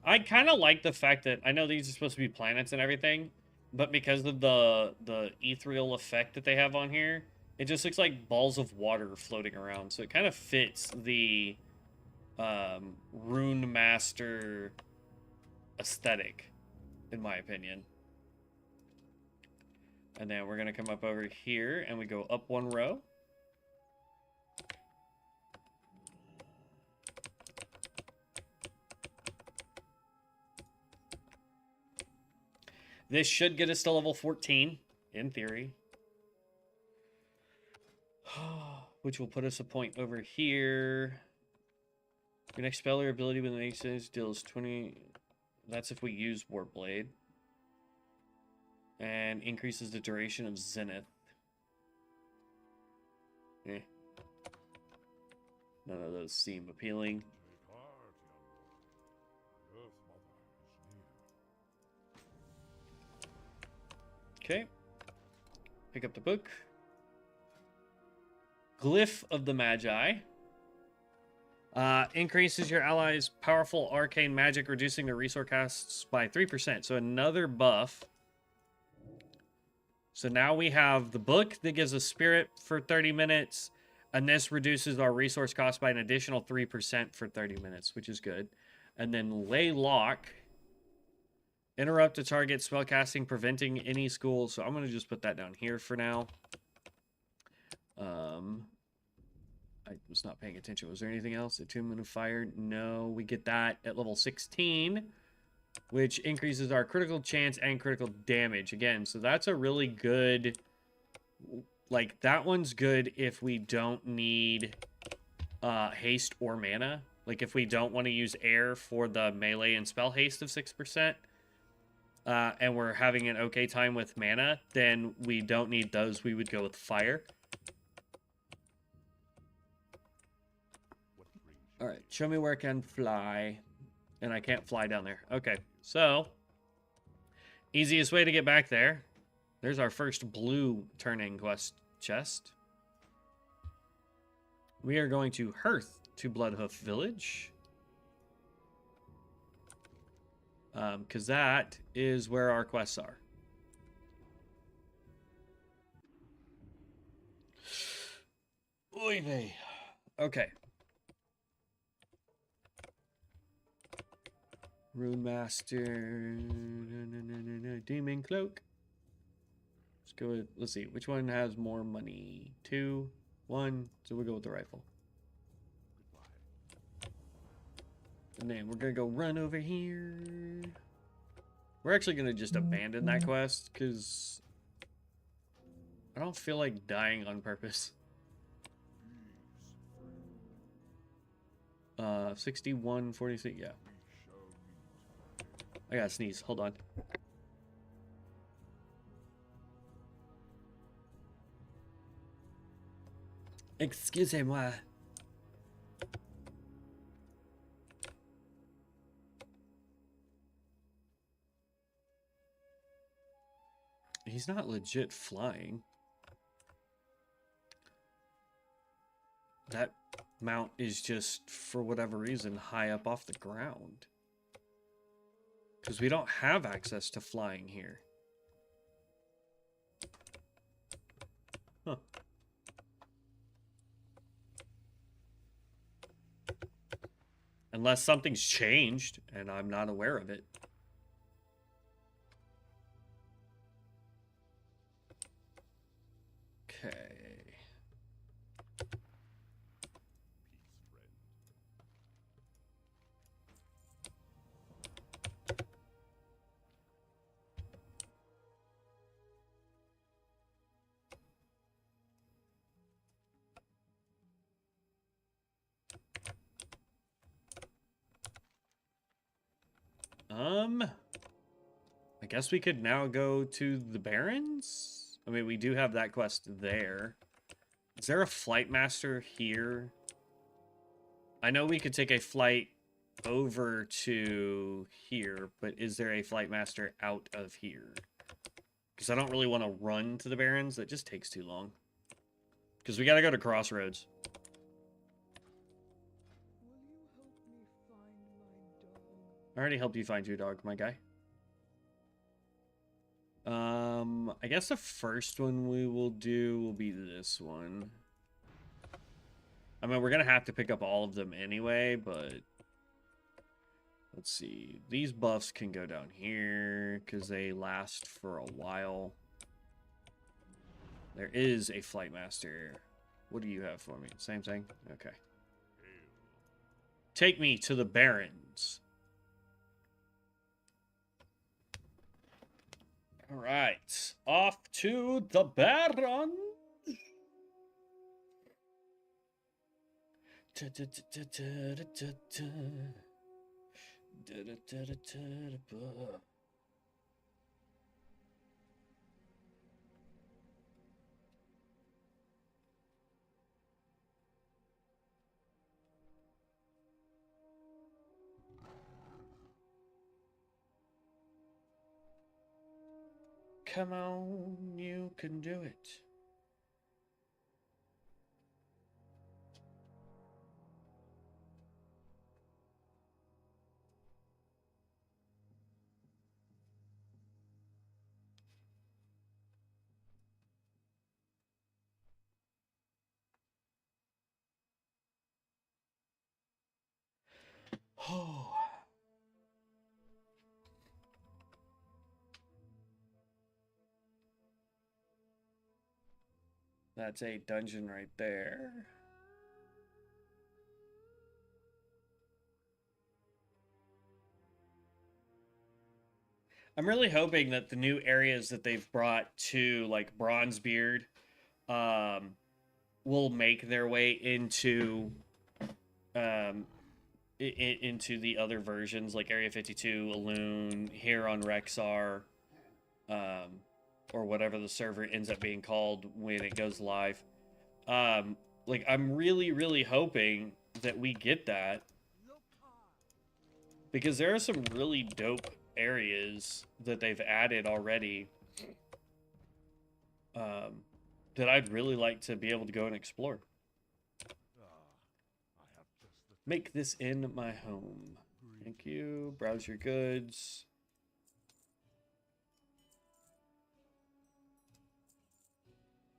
I kind of like the fact that I know these are supposed to be planets and everything, but because of the ethereal effect that they have on here, it just looks like balls of water floating around. So it kind of fits the Runemaster aesthetic, in my opinion. And then we're going to come up over here and we go up one row. This should get us to level 14, in theory. Which will put us a point over here. Your next spell or ability with an ace deals 20... That's if we use Warblade. And increases the duration of Zenith. Eh. None of those seem appealing. Okay. Pick up the book. Glyph of the Magi. Increases your allies' powerful arcane magic, reducing their resource costs by 3%. So another buff. So now we have the book that gives us spirit for 30 minutes. And this reduces our resource cost by an additional 3% for 30 minutes, which is good. And then Lay Lock. Interrupt a target spellcasting, preventing any school. So I'm going to just put that down here for now. I was not paying attention. Was there anything else? Attunement of Fire? No. We get that at level 16, which increases our critical chance and critical damage. Again, so that's a really good... Like, that one's good if we don't need haste or mana. Like, if we don't want to use air for the melee and spell haste of 6%, and we're having an okay time with mana, then we don't need those. We would go with fire. All right, show me where I can fly. And I can't fly down there. Okay, so easiest way to get back there. There's our first blue turn-in quest chest. We are going to Hearth to Bloodhoof Village. Because that is where our quests are. Oy vey. Okay. Runemaster. Demon Cloak. Let's go with, let's see, which one has more money? 2. one, so we'll go with the rifle. And then we're gonna go run over here. We're actually gonna just abandon that quest, because I don't feel like dying on purpose. 61, 46, yeah. I gotta sneeze, hold on. Excusez-moi. He's not legit flying. That mount is just, for whatever reason, high up off the ground. Because we don't have access to flying here. Huh. Unless something's changed, and I'm not aware of it. Okay. I guess we could now go to the Barrens? I mean, we do have that quest there. Is there a flight master here? I know we could take a flight over to here, but is there a flight master out of here? Because I don't really want to run to the Barrens. That just takes too long. Because we got to go to Crossroads. I already helped you find your dog, my guy. I guess the first one we will do will be this one. I mean, we're gonna have to pick up all of them anyway, but let's see. These buffs can go down here because they last for a while. There is a flight master. What do you have for me? Same thing? Okay. Take me to the Barrens. All right, off to the Barrens. Come on, you can do it. Oh. That's a dungeon right there. I'm really hoping that the new areas that they've brought to, like, Bronzebeard, will make their way into, into the other versions, like Area 52, Elune, here on Rexxar, or whatever the server ends up being called when it goes live. Like, I'm really, really hoping that we get that, because there are some really dope areas that they've added already, that I'd really like to be able to go and explore. Make this in my home. Thank you. Browse your goods.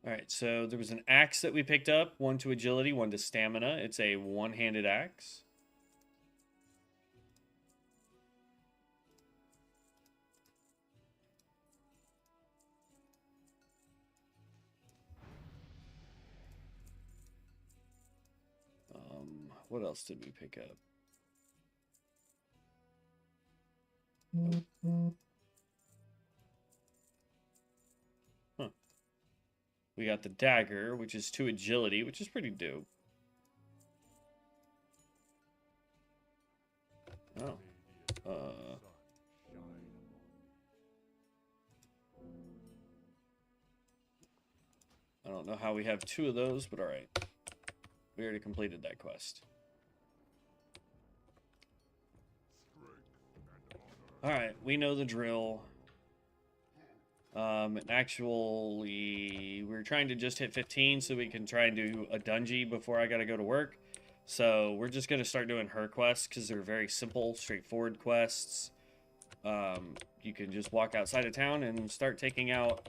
Alright, so there was an axe that we picked up. One to agility, one to stamina. It's a one-handed axe. What else did we pick up? Huh. We got the dagger, which is 2 agility, which is pretty dope. Oh. I don't know how we have 2 of those, but alright. We already completed that quest. Alright, we know the drill. Actually, we're trying to just hit 15 so we can try and do a dungeon before I gotta go to work. So we're just gonna start doing her quests because they're very simple, straightforward quests. You can just walk outside of town and start taking out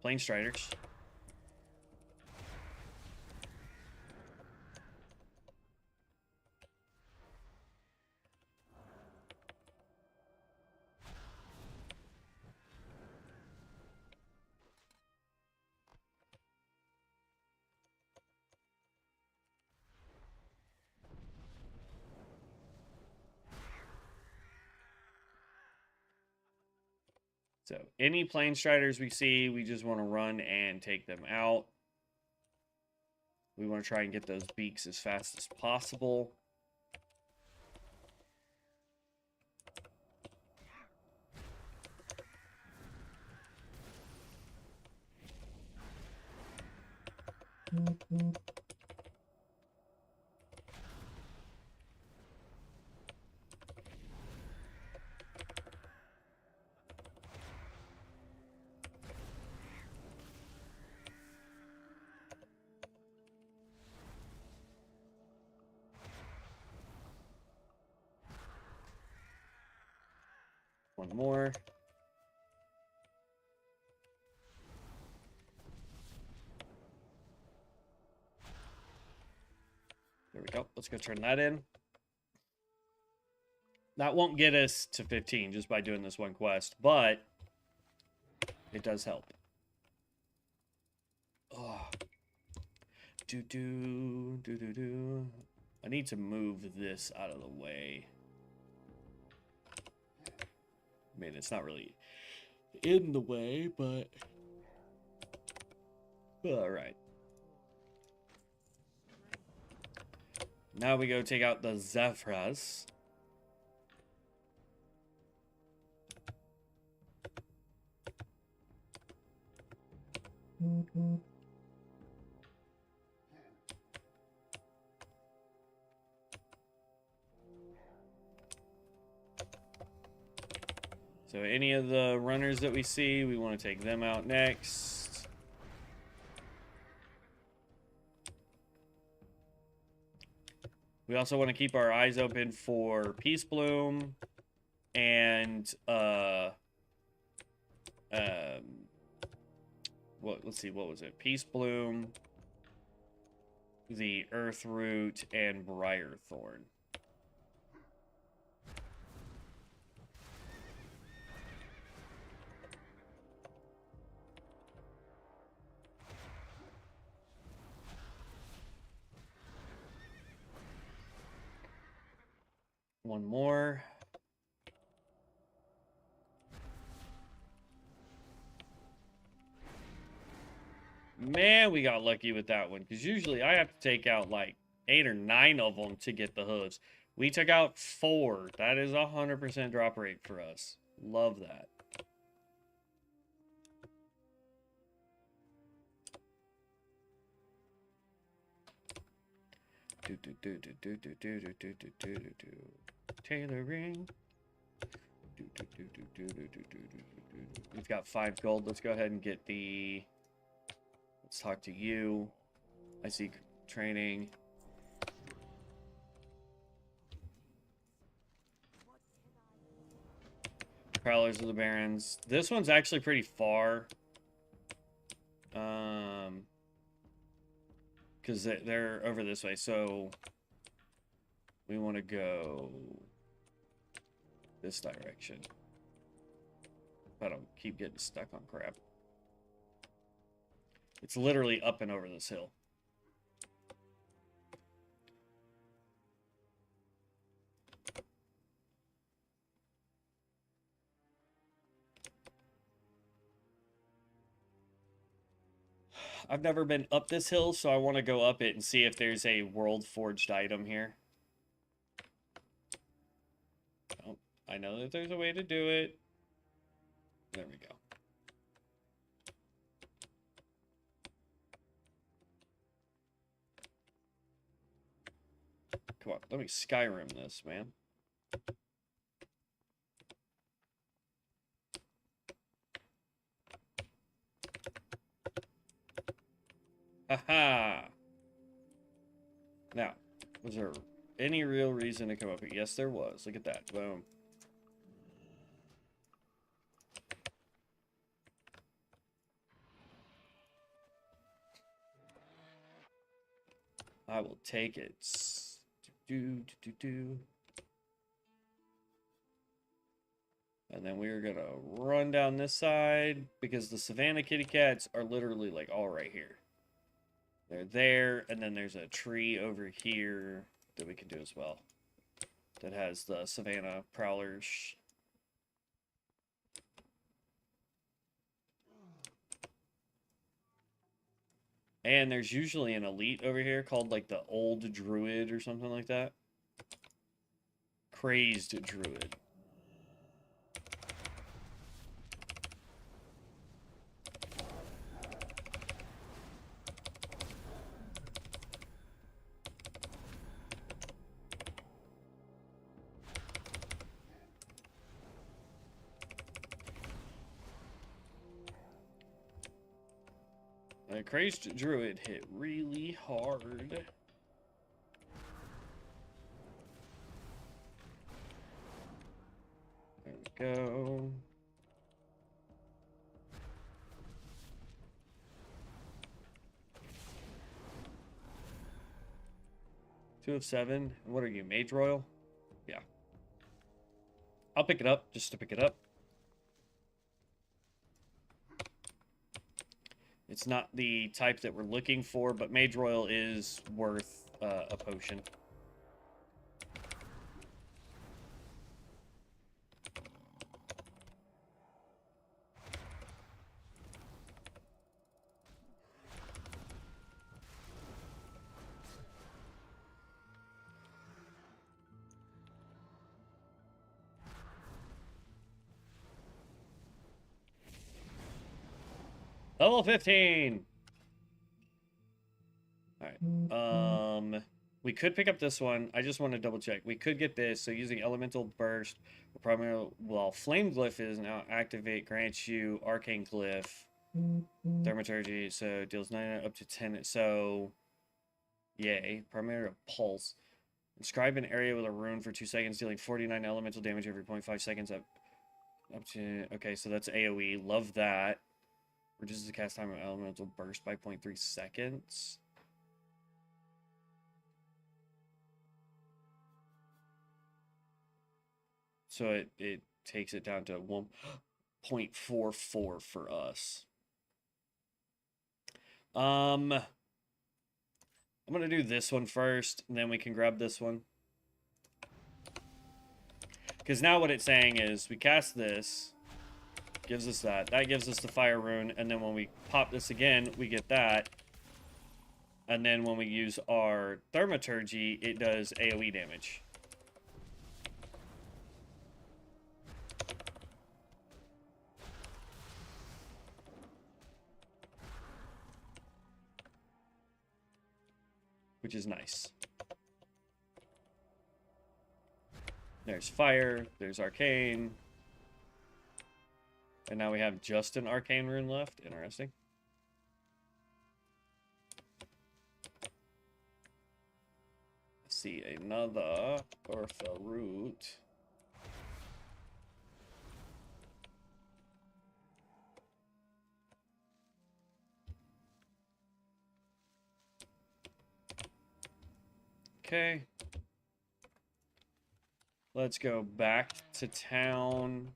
plane striders. So any plane striders we see, we just want to run and take them out. We want to try and get those beaks as fast as possible. One more. There we go. Let's go turn that in. That won't get us to 15 just by doing this one quest, but it does help. Oh. Do. I need to move this out of the way. I mean, it's not really in the way, but... Alright. Now we go take out the Zephyrs. So any of the runners that we see, we want to take them out next. We also want to keep our eyes open for Peace Bloom and let's see, what was it? Peace Bloom, the Earth Root, and Briar Thorn. One more. Man, we got lucky with that one, because usually I have to take out like 8 or 9 of them to get the hooves. We took out 4. That is 100% drop rate for us. Love that. Tailoring. We've got 5 gold. Let's go ahead and get the... Let's talk to you. I see training. Prowlers of the Barrens. This one's actually pretty far. Because they're over this way, so we want to go this direction. If I don't keep getting stuck on crap. It's literally up and over this hill. I've never been up this hill, so I want to go up it and see if there's a world forged item here. Oh, I know that there's a way to do it. There we go. Come on, let me Skyrim this, man. Haha! Now, was there any real reason to come up here? Yes, there was. Look at that. Boom. I will take it. And then we're going to run down this side because the Savannah kitty cats are literally like all right here. They're there, and then there's a tree over here that we can do as well that has the Savannah prowlers. And there's usually an elite over here called like the Old Druid or something like that. Crazed Druid. The Crazed Druid hit really hard. There we go. Two of 7. What are you, Mage Royal? Yeah. I'll pick it up just to pick it up. It's not the type that we're looking for, but Mage Royal is worth a potion. Level 15! Alright. We could pick up this one. I just want to double check. We could get this. So using Elemental Burst, primarily, well, Flame Glyph is now activate, grants you Arcane Glyph, Thaumaturgy, so deals 9 up to 10. So, yay. Primary Pulse. Inscribe an area with a rune for 2 seconds, dealing 49 elemental damage every 0.5 seconds up to... Okay, so that's AoE. Love that. Reduces the cast time of Elemental Burst by 0.3 seconds. So it takes it down to 1.44 for us. I'm going to do this one first, and then we can grab this one. Because now what it's saying is we cast this, gives us that. That gives us the fire rune, and then when we pop this again, we get that. And then when we use our Thaumaturgy, it does AoE damage. Which is nice. There's fire, there's arcane. And now we have just an arcane rune left. Interesting. Let's see, another Orpha root. Okay. Let's go back to town.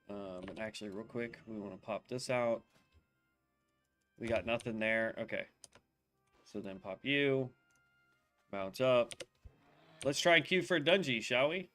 And actually, real quick, we want to pop this out. We got nothing there. Okay. So then pop you. Bounce up. Let's try and queue for a dungeon, shall we?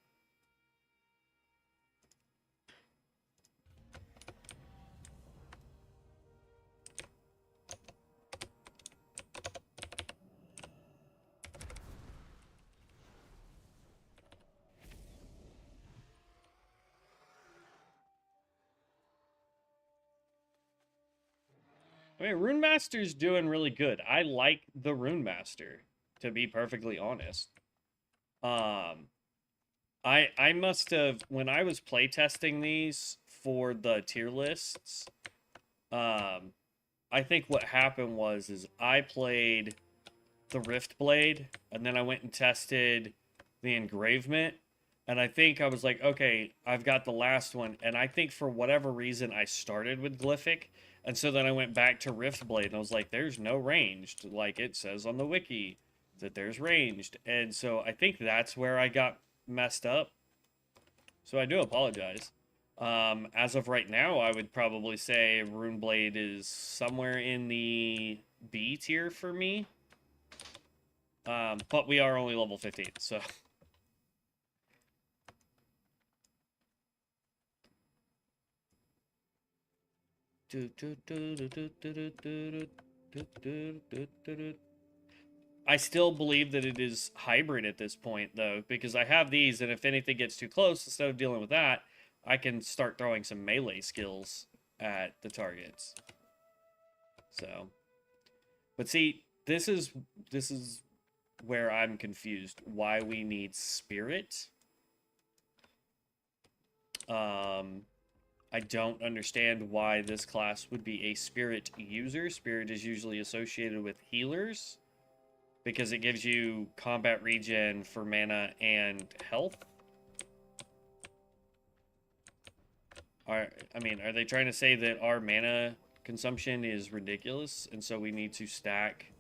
I mean, Runemaster's doing really good. I like the Runemaster, to be perfectly honest. Um, I must have, when I was playtesting these for the tier lists, um, I think what happened is I played the Rift Blade, and then I went and tested the Engravement, and I think I was like, okay, I've got the last one, and I think for whatever reason I started with Glyphic, and so then I went back to Rift Blade, and I was like, there's no ranged, like it says on the wiki that there's ranged, and so I think that's where I got messed up. So I do apologize. As of right now, I would probably say Runeblade is somewhere in the B tier for me. But we are only level 15, so. I still believe that it is hybrid at this point, though, because I have these, and if anything gets too close, instead of dealing with that, I can start throwing some melee skills at the targets. So, but see, this is where I'm confused. Why we need spirit? I don't understand why this class would be a spirit user. Spirit is usually associated with healers because it gives you combat regen for mana and health. I mean, are they trying to say that our mana consumption is ridiculous and so we need to stack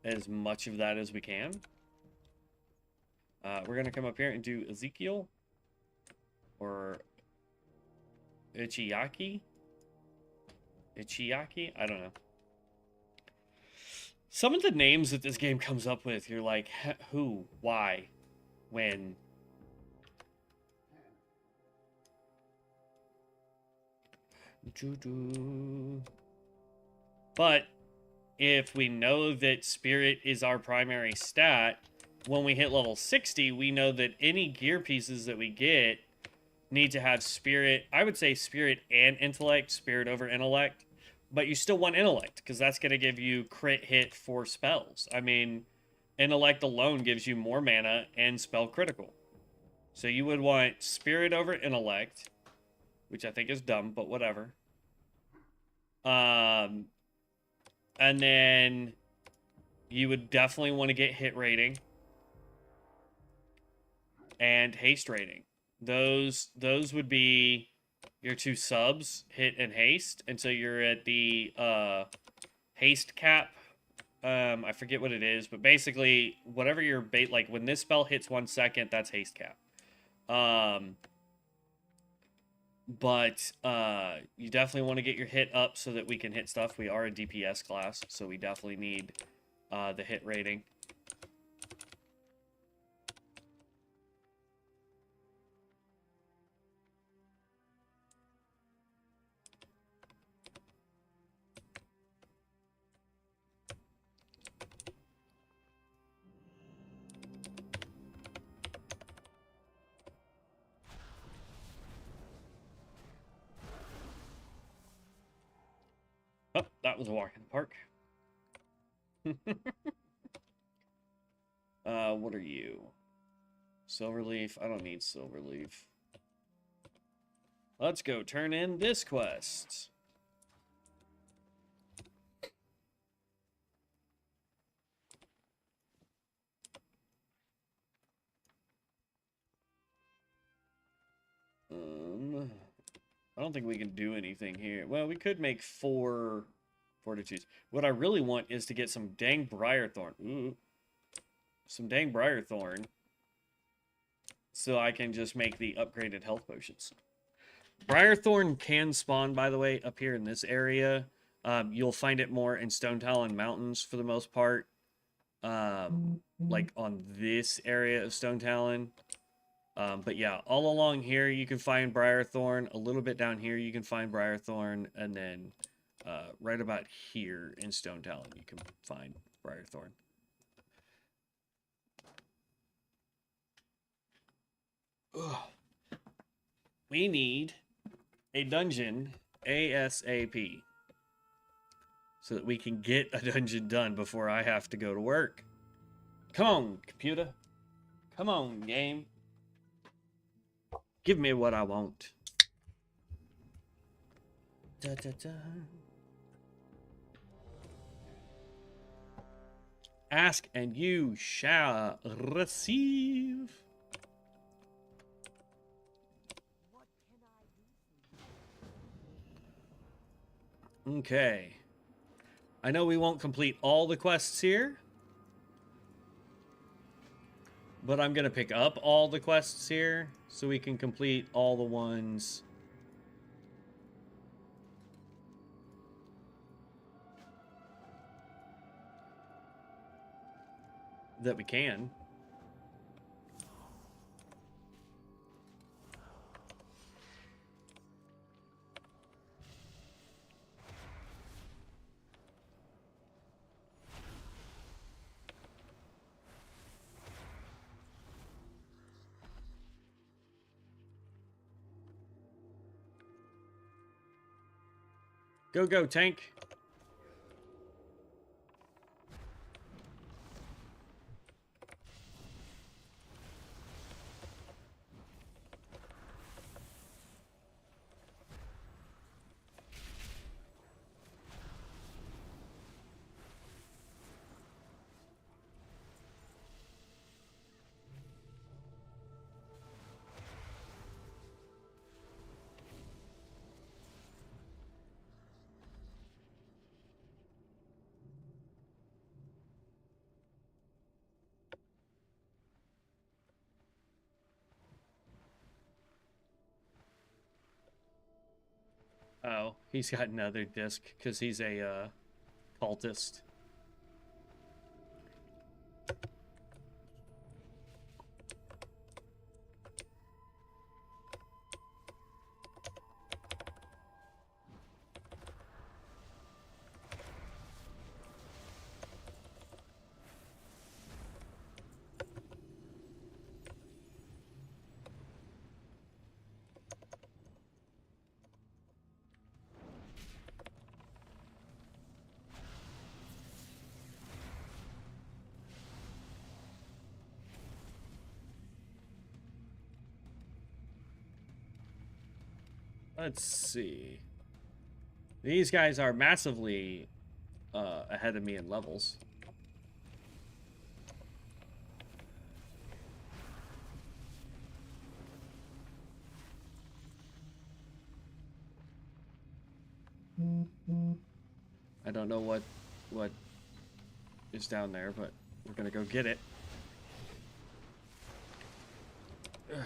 as much of that as we can? We're going to come up here and do Ezekiel or Ichiyaki? Ichiyaki? I don't know. Some of the names that this game comes up with, you're like, who, why, when? But if we know that spirit is our primary stat, when we hit level 60, we know that any gear pieces that we get need to have spirit. I would say spirit and intellect, spirit over intellect. But you still want intellect, because that's going to give you crit hit for spells. I mean, intellect alone gives you more mana and spell critical. So you would want spirit over intellect, which I think is dumb, but whatever. And then you would definitely want to get hit rating and haste rating. Those would be your two subs, hit and haste. And so you're at the haste cap. I forget what it is, but basically whatever your bait, like when this spell hits 1 second, that's haste cap. But you definitely want to get your hit up so that we can hit stuff. We are a DPS class, so we definitely need the hit rating. Oh, that was a walk in the park. What are you? Silverleaf? I don't need Silverleaf. Let's go turn in this quest. I don't think we can do anything here. Well, we could make 4 fortitudes. What I really want is to get some dang Briarthorn. Ooh. Some dang Briarthorn. So I can just make the upgraded health potions. Briarthorn can spawn, by the way, up here in this area. You'll find it more in Stone Talon Mountains for the most part. Like on this area of Stone Talon. But yeah, all along here you can find Briarthorn. A little bit down here you can find Briarthorn. And then right about here in Stone Talon you can find Briarthorn. Ugh. We need a dungeon ASAP. so that we can get a dungeon done before I have to go to work. Come on, computer. Come on, game. Give me what I want. Da, da, da. Ask and you shall receive. Okay. I know we won't complete all the quests here, but I'm going to pick up all the quests here so we can complete all the ones that we can. Go, go, tank. Oh, he's got another disc because he's a cultist. Let's see. These guys are massively ahead of me in levels. I don't know what is down there, but we're gonna go get it. Ugh.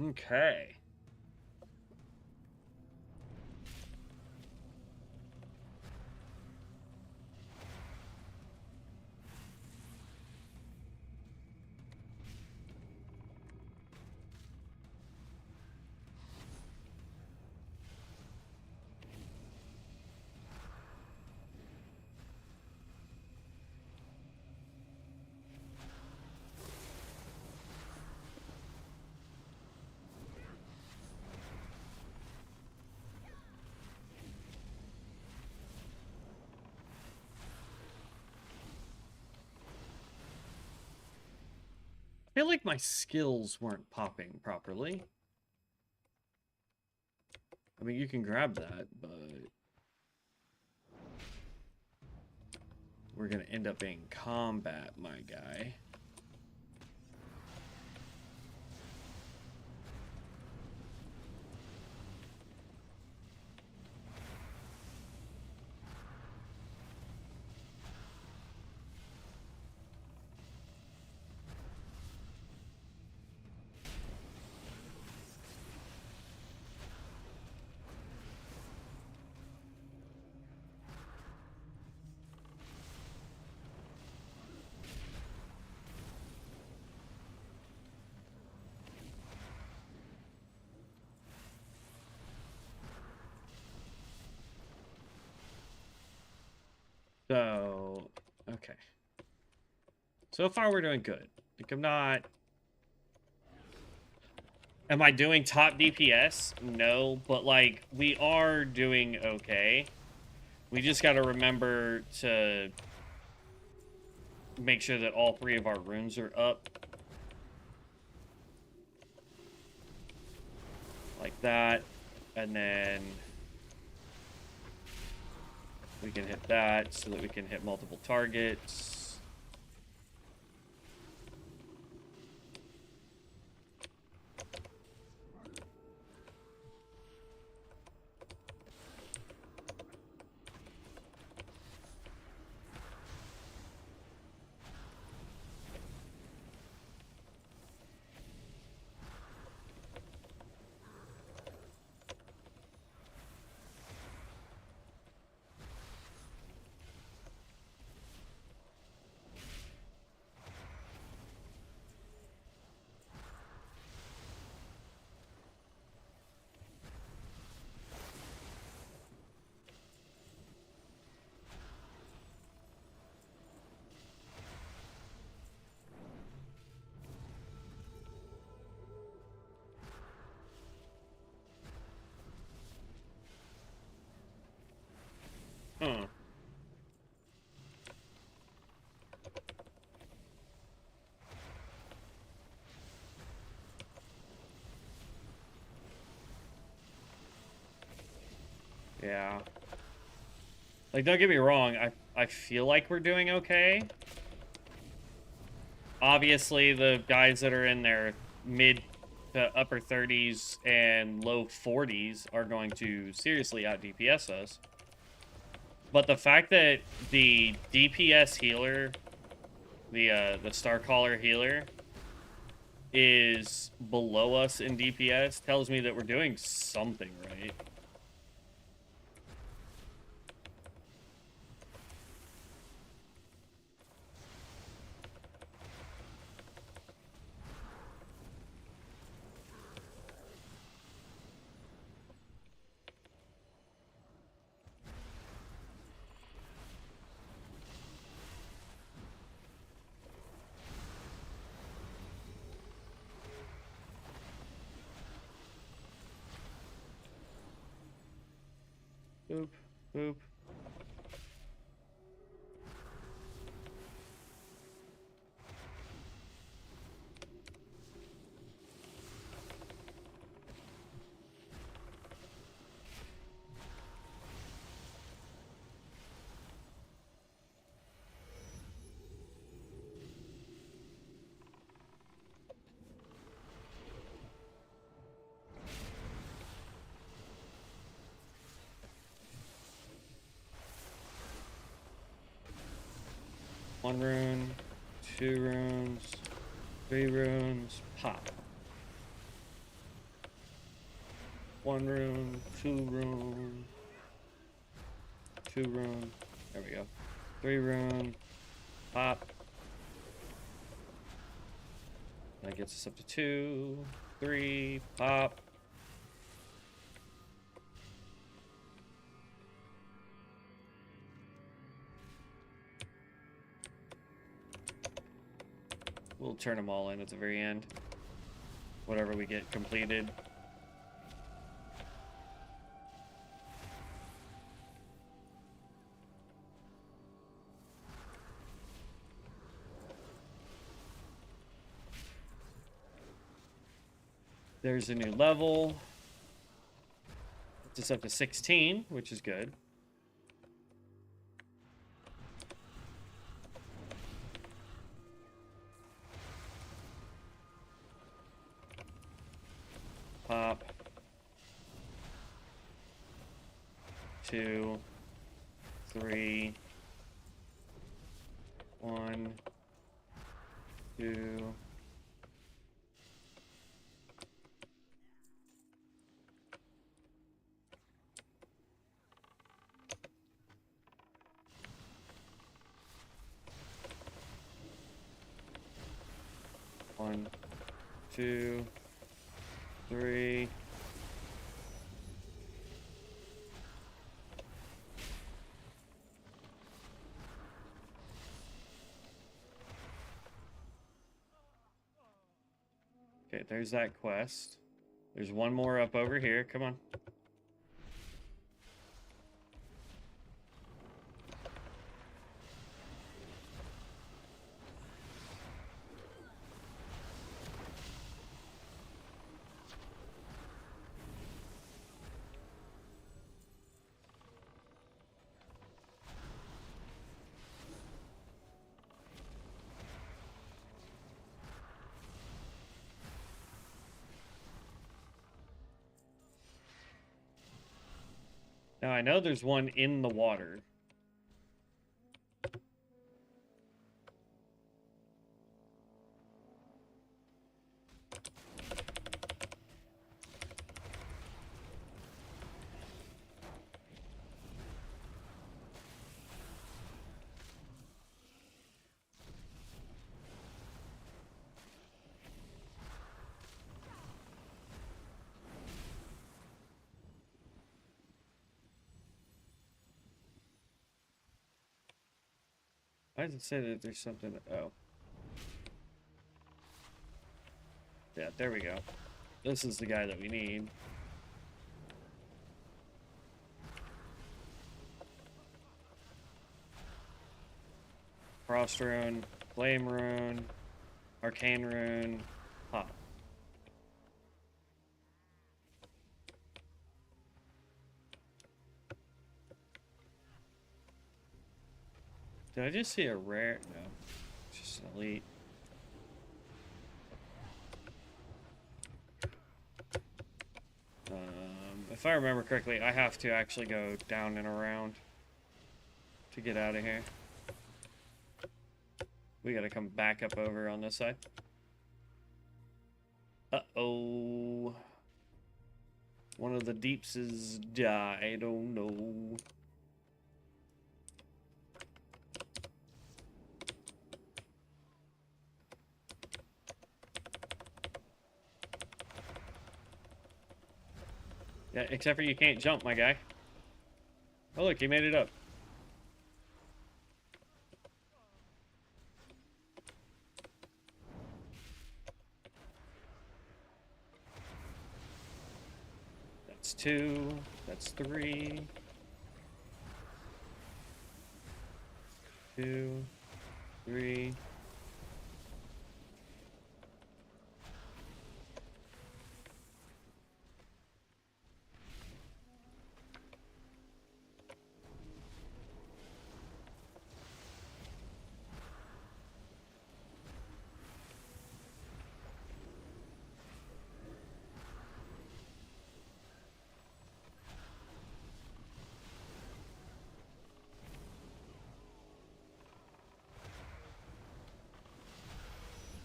Okay. I feel like my skills weren't popping properly. I mean, you can grab that, but we're gonna end up being combat, my guy. Okay. So far, we're doing good. Like, I'm not... Am I doing top DPS? No, but, like, we are doing okay. We just gotta remember to make sure that all 3 of our runes are up. Like that. And then we can hit that so that we can hit multiple targets. Hmm. Yeah. Like, don't get me wrong, I feel like we're doing okay. Obviously, the guys that are in their mid to upper 30s and low 40s are going to seriously out DPS us. But the fact that the DPS healer, the Starcaller healer, is below us in DPS tells me that we're doing something right. Boop, boop. One rune, 2 runes, 3 runes, pop. 1 rune, 2 rune, 2 rune. There we go. 3 rune, pop. That gets us up to 2, 3, pop. We'll turn them all in at the very end. Whatever we get completed. There's a new level. It's up to 16, which is good. Pop. 2, 3, 1, 2. One, 2, 3. Okay, there's that quest. There's one more up over here. Come on. Now, I know there's one in the water. Why does it say that there's something? Oh. Yeah, there we go. This is the guy that we need. Frost rune, flame rune, arcane rune, pop. Did I just see a rare? No, it's just an elite. If I remember correctly, I have to actually go down and around to get out of here. We gotta come back up over on this side. Uh-oh. One of the deeps has died. Oh no. Yeah, except for you can't jump, my guy. Oh look, he made it up. That's 2. That's 3. 2, 3.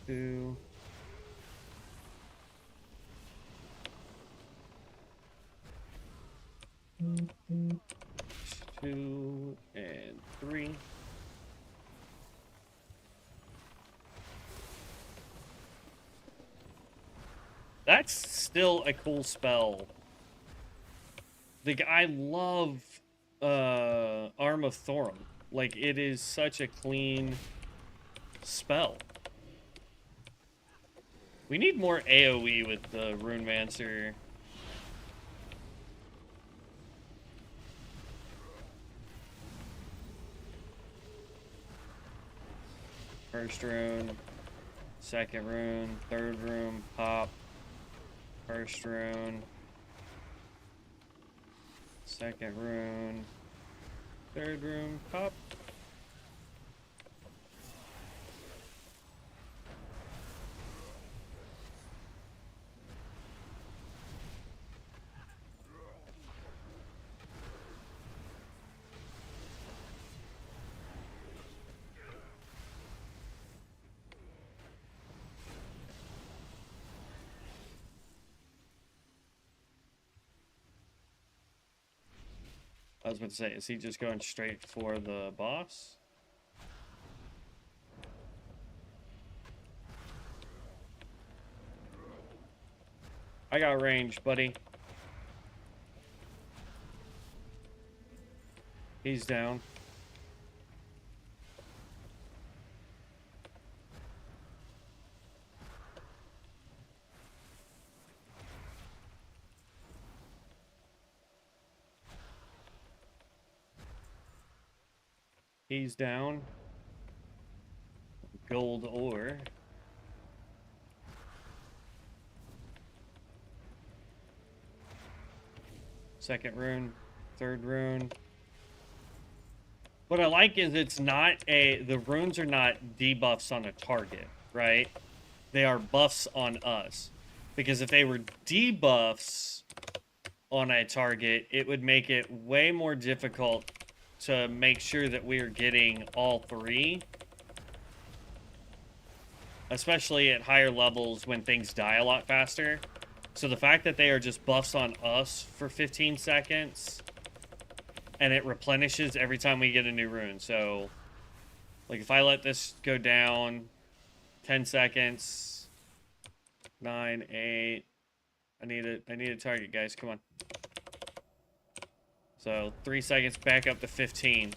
Two. 2 and 3. That's still a cool spell. I love Arm of Thorum. Like, it is such a clean spell. We need more AoE with the Runemaster. First rune, second rune, third rune, pop. First rune, second rune, third rune, pop. I was about to say, is he just going straight for the boss? I got range, buddy. He's down. He's down. Gold ore. Second rune. Third rune. What I like is it's not the runes are not debuffs on a target, right? They are buffs on us. Because if they were debuffs on a target, it would make it way more difficult to make sure that we are getting all three. Especially at higher levels when things die a lot faster. So the fact that they are just buffs on us for 15 seconds... and it replenishes every time we get a new rune. So, like, if I let this go down 10 seconds, 9, 8, I need a target, guys. Come on. So, 3 seconds back up to 15.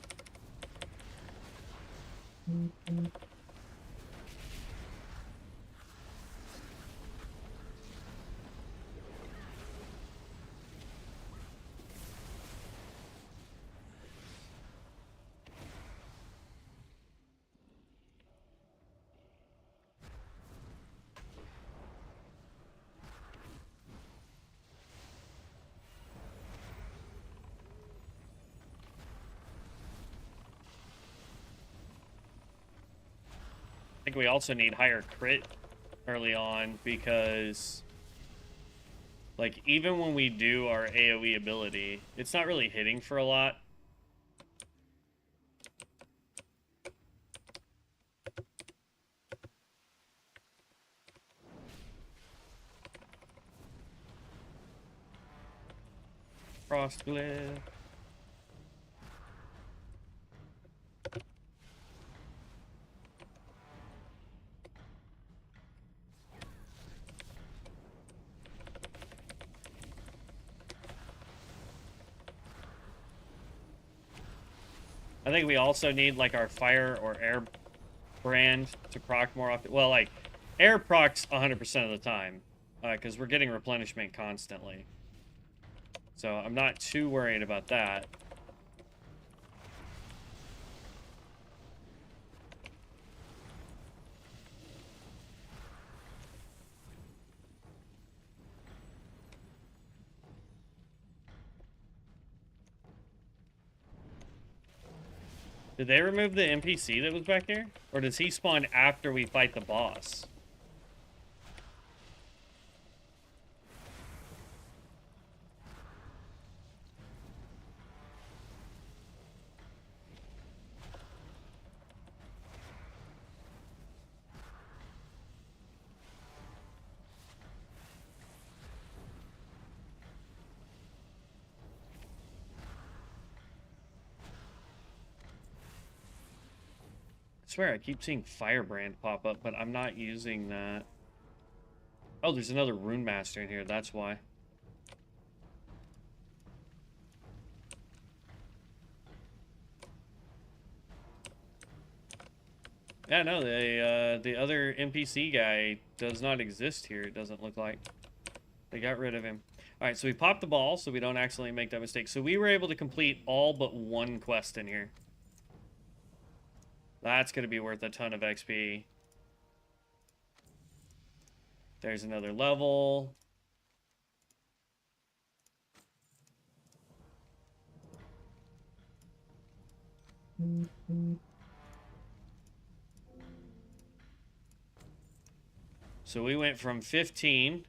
I think we also need higher crit early on because, like, even when we do our AoE ability, it's not really hitting for a lot. Frostglyph. I think we also need, like, our fire or air brand to proc more often. Well, like, air procs 100% of the time, because we're getting replenishment constantly. So I'm not too worried about that. Did they remove the NPC that was back here? Or does he spawn after we fight the boss? I swear I keep seeing Firebrand pop up, but I'm not using that. Oh, there's another Runemaster in here, that's why. Yeah, no, the other NPC guy does not exist here, it doesn't look like. They got rid of him. Alright, so we popped the ball so we don't accidentally make that mistake. So we were able to complete all but one quest in here. That's going to be worth a ton of XP. There's another level. So we went from 15.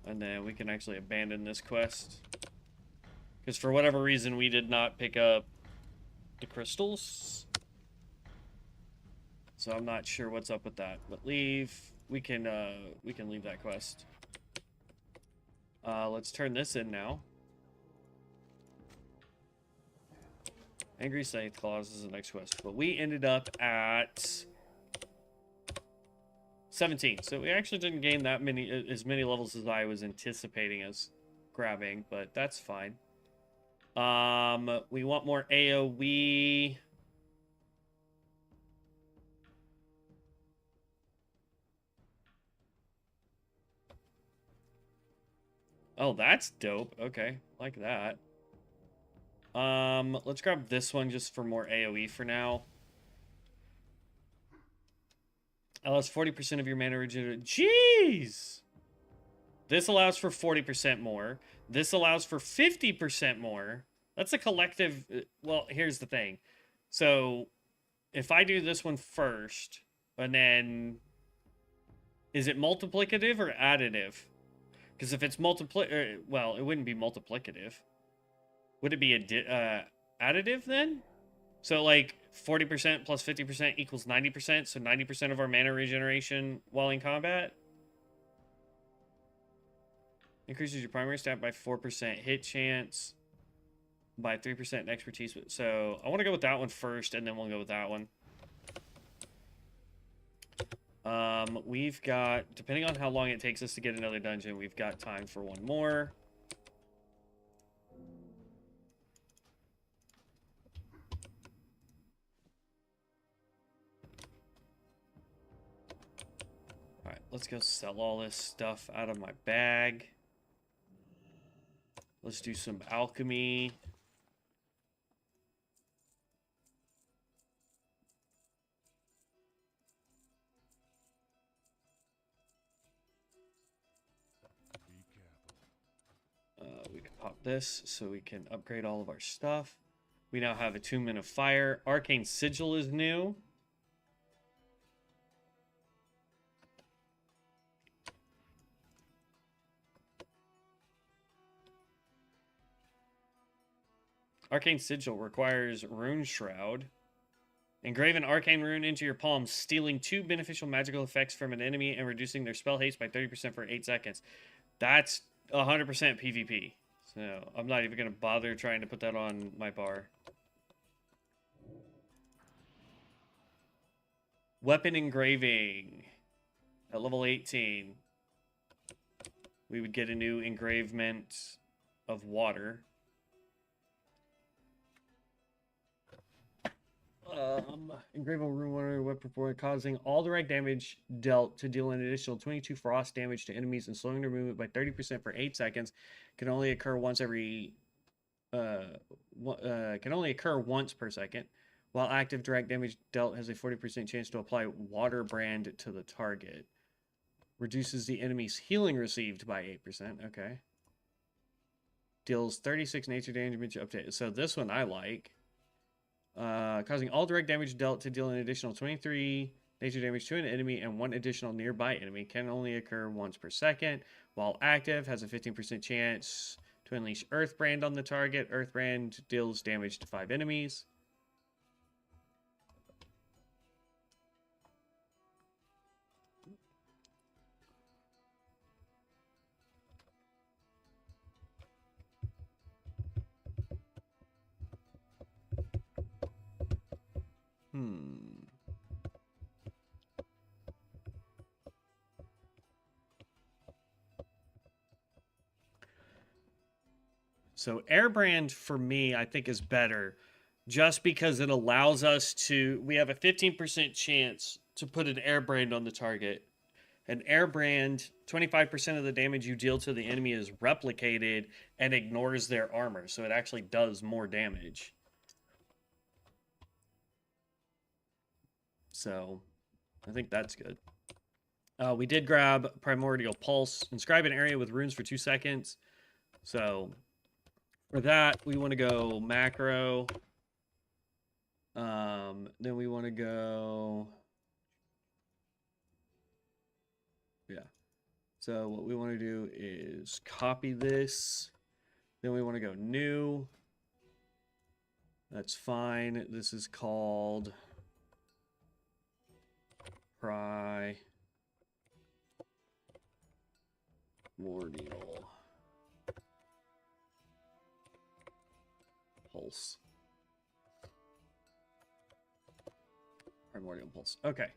And then we can actually abandon this quest. Because for whatever reason, we did not pick up the crystals. So I'm not sure what's up with that. But leave. We can leave that quest. Let's turn this in now. Angry Scythe Claws is the next quest. But we ended up at 17. So we actually didn't gain that many, as many levels as I was anticipating as grabbing, but that's fine. We want more AoE. Oh, that's dope. Okay, like that. Let's grab this one just for more AoE for now. Allows 40% of your mana regeneration. Jeez! This allows for 40% more. This allows for 50% more. That's a collective... Well, here's the thing. So, if I do this one first, and then... Is it multiplicative or additive? Because if it's well, it wouldn't be multiplicative. Would it be additive then? So, like, 40% plus 50% equals 90%, so 90% of our mana regeneration while in combat? Increases your primary stat by 4%, hit chance by 3% expertise. So, I want to go with that one first, and then we'll go with that one. We've got, depending on how long it takes us to get another dungeon, we've got time for one more. Alright, let's go sell all this stuff out of my bag. Let's do some alchemy. We can pop this so we can upgrade all of our stuff. We now have Attunement of Fire. Arcane Sigil is new. Arcane Sigil requires Rune Shroud. Engrave an arcane rune into your palm, stealing 2 beneficial magical effects from an enemy and reducing their spell haste by 30% for 8 seconds. That's 100% PvP. So I'm not even going to bother trying to put that on my bar. Weapon engraving. At level 18, we would get a new engravement of water. Engrave a rune water weapon for causing all direct damage dealt to deal an additional 22 frost damage to enemies and slowing their movement by 30% for 8 seconds. Can only occur once every can only occur once per second. While active, direct damage dealt has a 40% chance to apply water brand to the target. Reduces the enemy's healing received by 8%. Okay. Deals 36 nature damage up to... So this one I like. Causing all direct damage dealt to deal an additional 23 nature damage to an enemy and 1 additional nearby enemy. Can only occur once per second. While active, has a 15% chance to unleash Earthbrand on the target. Earthbrand deals damage to 5 enemies. So Airbrand for me, I think is better just because it allows us to, we have a 15% chance to put an Airbrand on the target. An Airbrand, 25% of the damage you deal to the enemy is replicated and ignores their armor. So it actually does more damage. So I think that's good. We did grab Primordial Pulse. Inscribe an area with runes for 2 seconds. So for that, we want to go macro. Then we want to go... Yeah. So what we want to do is copy this. Then we want to go new. That's fine. This is called primordial pulse. Primordial pulse. Okay.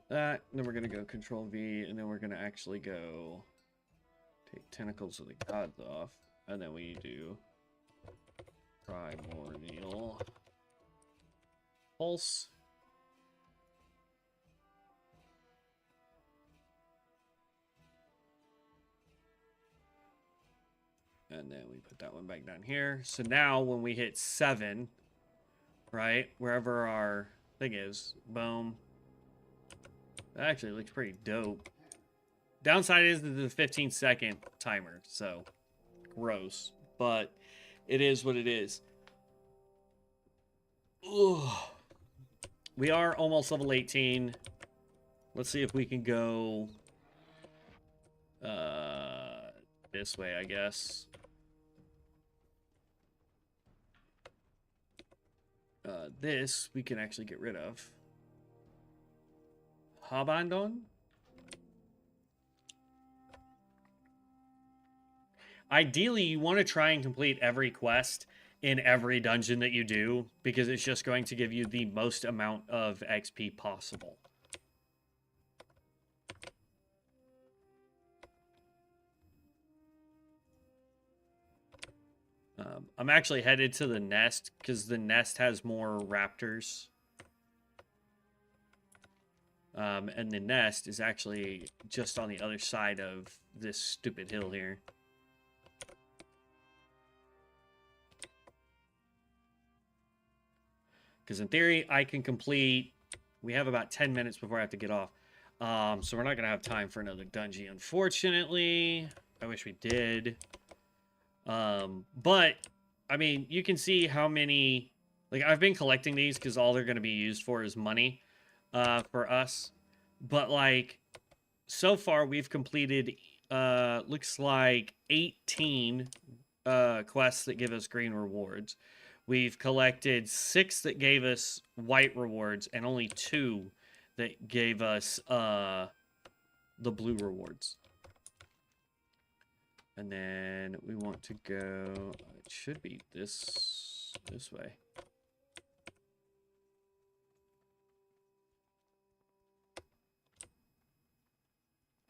That, then we're going to go Control V, and then we're going to actually go take Tentacles of the Gods off, and then we do Primordial Pulse. And then we put that one back down here. So now when we hit 7, right, wherever our thing is, boom. That actually looks pretty dope. Downside is the 15-second timer, so gross. But it is what it is. Ugh. We are almost level 18. Let's see if we can go this way, I guess. This we can actually get rid of. Habandon? Ideally, you want to try and complete every quest in every dungeon that you do, because it's just going to give you the most amount of XP possible. I'm actually headed to the nest, because the nest has more raptors. And the nest is actually just on the other side of this stupid hill here. Because in theory, I can complete... We have about 10 minutes before I have to get off. So we're not going to have time for another dungeon, unfortunately. I wish we did. But, I mean, you can see how many... Like, I've been collecting these because all they're going to be used for is money for us. But, like, so far we've completed, looks like 18 quests that give us green rewards. We've collected 6 that gave us white rewards, and only 2 that gave us the blue rewards. And then we want to go... It should be this way.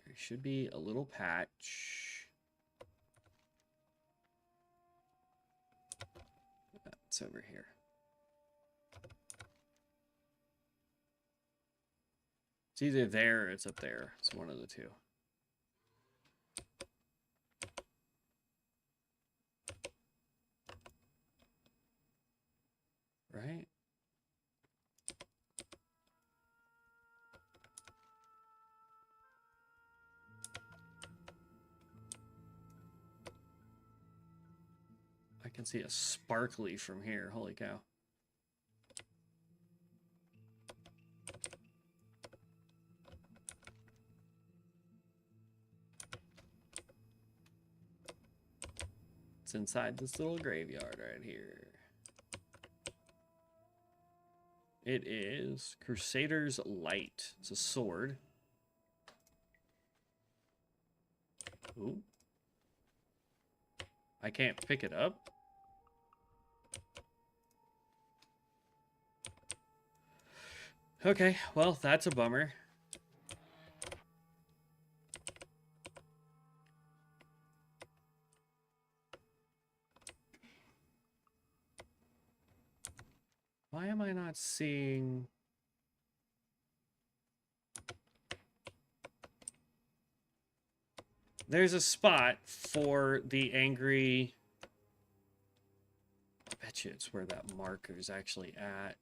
There should be a little patch. It's over here. It's either there or it's up there. It's one of the two. Right? I can see a sparkly from here. Holy cow. It's inside this little graveyard right here. It is Crusader's Light. It's a sword. Ooh. I can't pick it up. Okay, well, that's a bummer. Why am I not seeing... There's a spot for the angry... I bet you it's where that marker's actually at.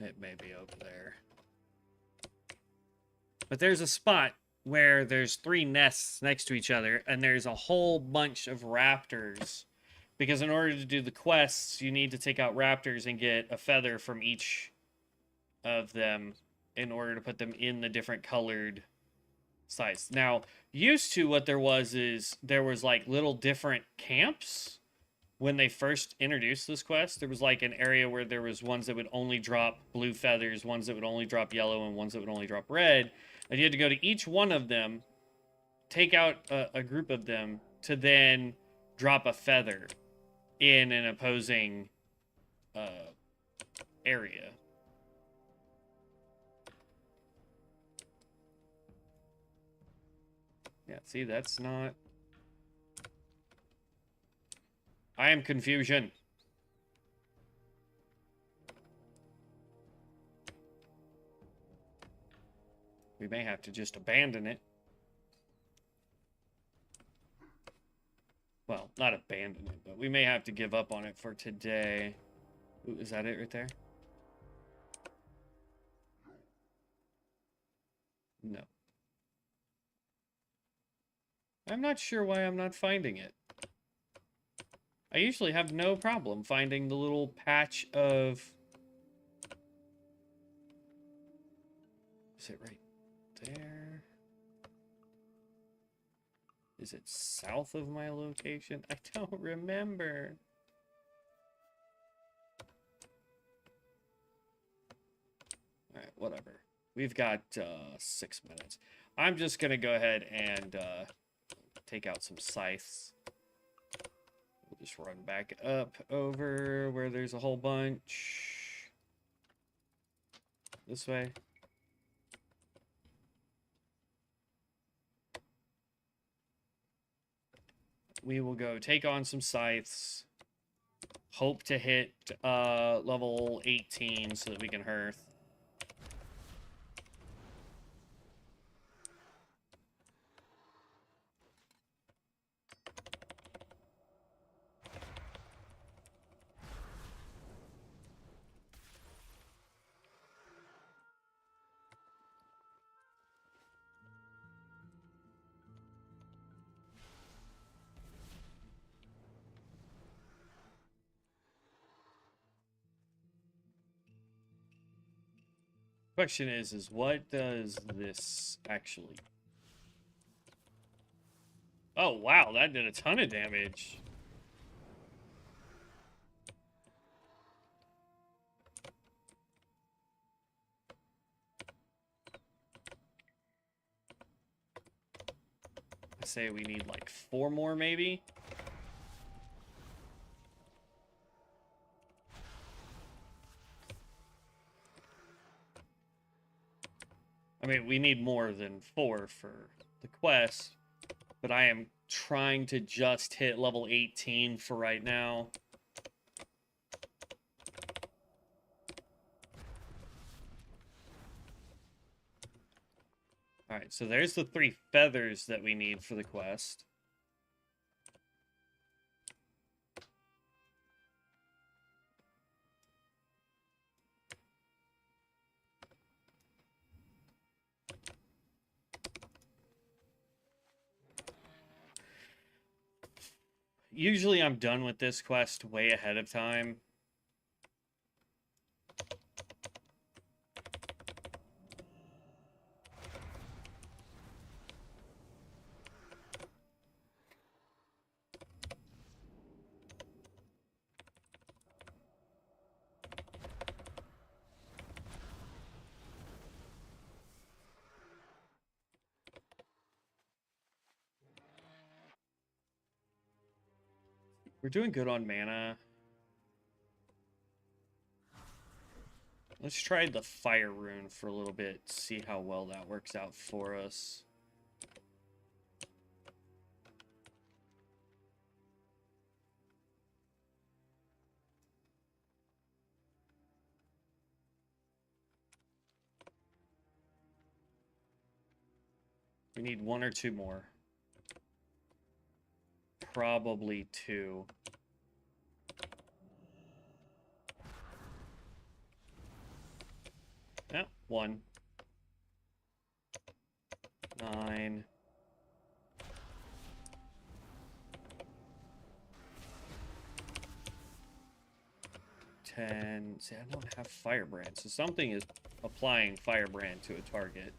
It may be over there. But there's a spot where there's 3 nests next to each other, and there's a whole bunch of raptors. Because in order to do the quests, you need to take out raptors and get a feather from each of them in order to put them in the different colored sites. Now, used to what there was is there was like little different camps. When they first introduced this quest, there was like an area where there was ones that would only drop blue feathers, ones that would only drop yellow, and ones that would only drop red. And you had to go to each one of them, take out a group of them, to then drop a feather in an opposing area. Yeah, see, that's not... I am confusion. We may have to just abandon it. Well, not abandon it, but we may have to give up on it for today. Ooh, is that it right there? No. I'm not sure why I'm not finding it. I usually have no problem finding the little patch of... Is it right there? Is it south of my location? I don't remember. Alright, whatever. We've got 6 minutes. I'm just going to go ahead and take out some scythes. We'll just run back up over where there's a whole bunch. This way. We will go take on some scythes. Hope to hit level 18 so that we can hearth. Question is what does this actually... Oh, wow, that did a ton of damage. I say we need like 4 more, maybe? I mean, we need more than 4 for the quest, but I am trying to just hit level 18 for right now. Alright, so there's the 3 feathers that we need for the quest. Usually I'm done with this quest way ahead of time. We're doing good on mana. Let's try the fire rune for a little bit, see how well that works out for us. We need 1 or 2 more. Probably 2. Yeah, 1. 9. 10. See, I don't have Firebrand, so something is applying Firebrand to a target.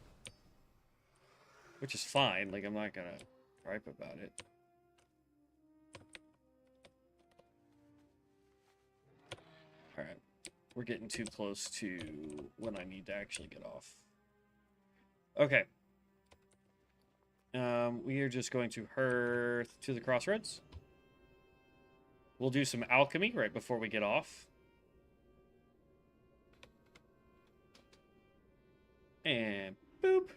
Which is fine, like, I'm not gonna gripe about it. Alright. We're getting too close to when I need to actually get off. Okay. We are just going to hearth to the crossroads. We'll do some alchemy right before we get off. And boop.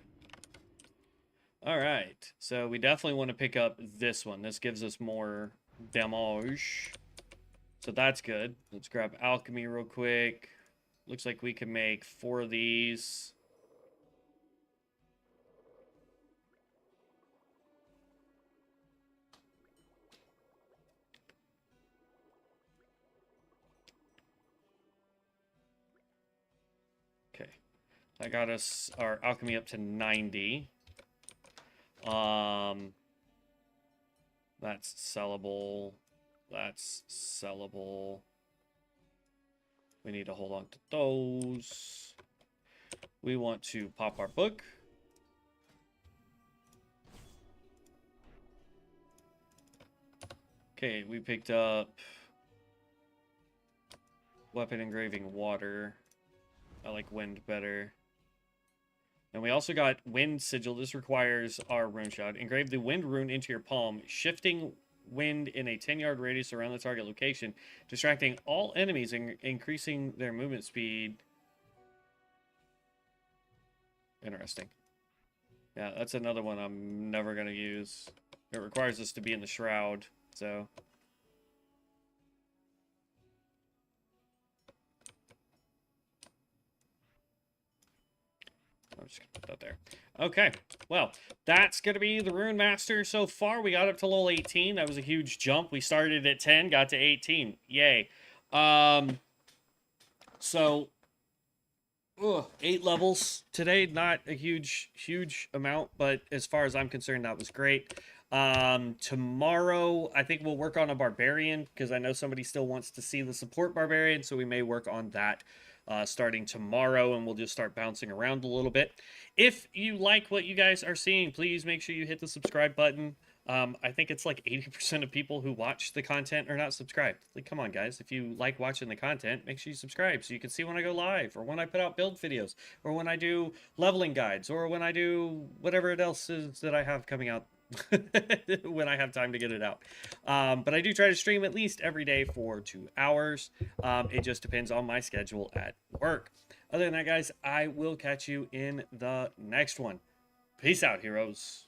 Alright. So we definitely want to pick up this one. This gives us more damage. So that's good. Let's grab alchemy real quick. Looks like we can make 4 of these. Okay. That got us our alchemy up to 90. That's sellable. That's sellable. We need to hold on to those. We want to pop our book. Okay, we picked up weapon engraving water. I like wind better. And we also got wind sigil. This requires our rune shot. Engrave the wind rune into your palm, shifting wind in a 10-yard radius around the target location, distracting all enemies and increasing their movement speed. Interesting. Yeah, that's another one I'm never going to use. It requires us to be in the shroud, so... I'm just going to put that there. Okay, well, that's going to be the Runemaster so far. We got up to level 18. That was a huge jump. We started at 10, got to 18. Yay. So, 8 levels today. Not a huge amount, but as far as I'm concerned, that was great. Tomorrow, I think we'll work on a Barbarian, because I know somebody still wants to see the support Barbarian, so we may work on that. Starting tomorrow, and we'll just start bouncing around a little bit. If you like what you guys are seeing, please make sure you hit the subscribe button. I think it's like 80% of people who watch the content are not subscribed. Like, come on, guys. If you like watching the content, make sure you subscribe so you can see when I go live, or when I put out build videos, or when I do leveling guides, or when I do whatever else is that I have coming out when I have time to get it out. But I do try to stream at least every day for 2 hours. It just depends on my schedule at work. Other than that, guys, I will catch you in the next one. Peace out, heroes.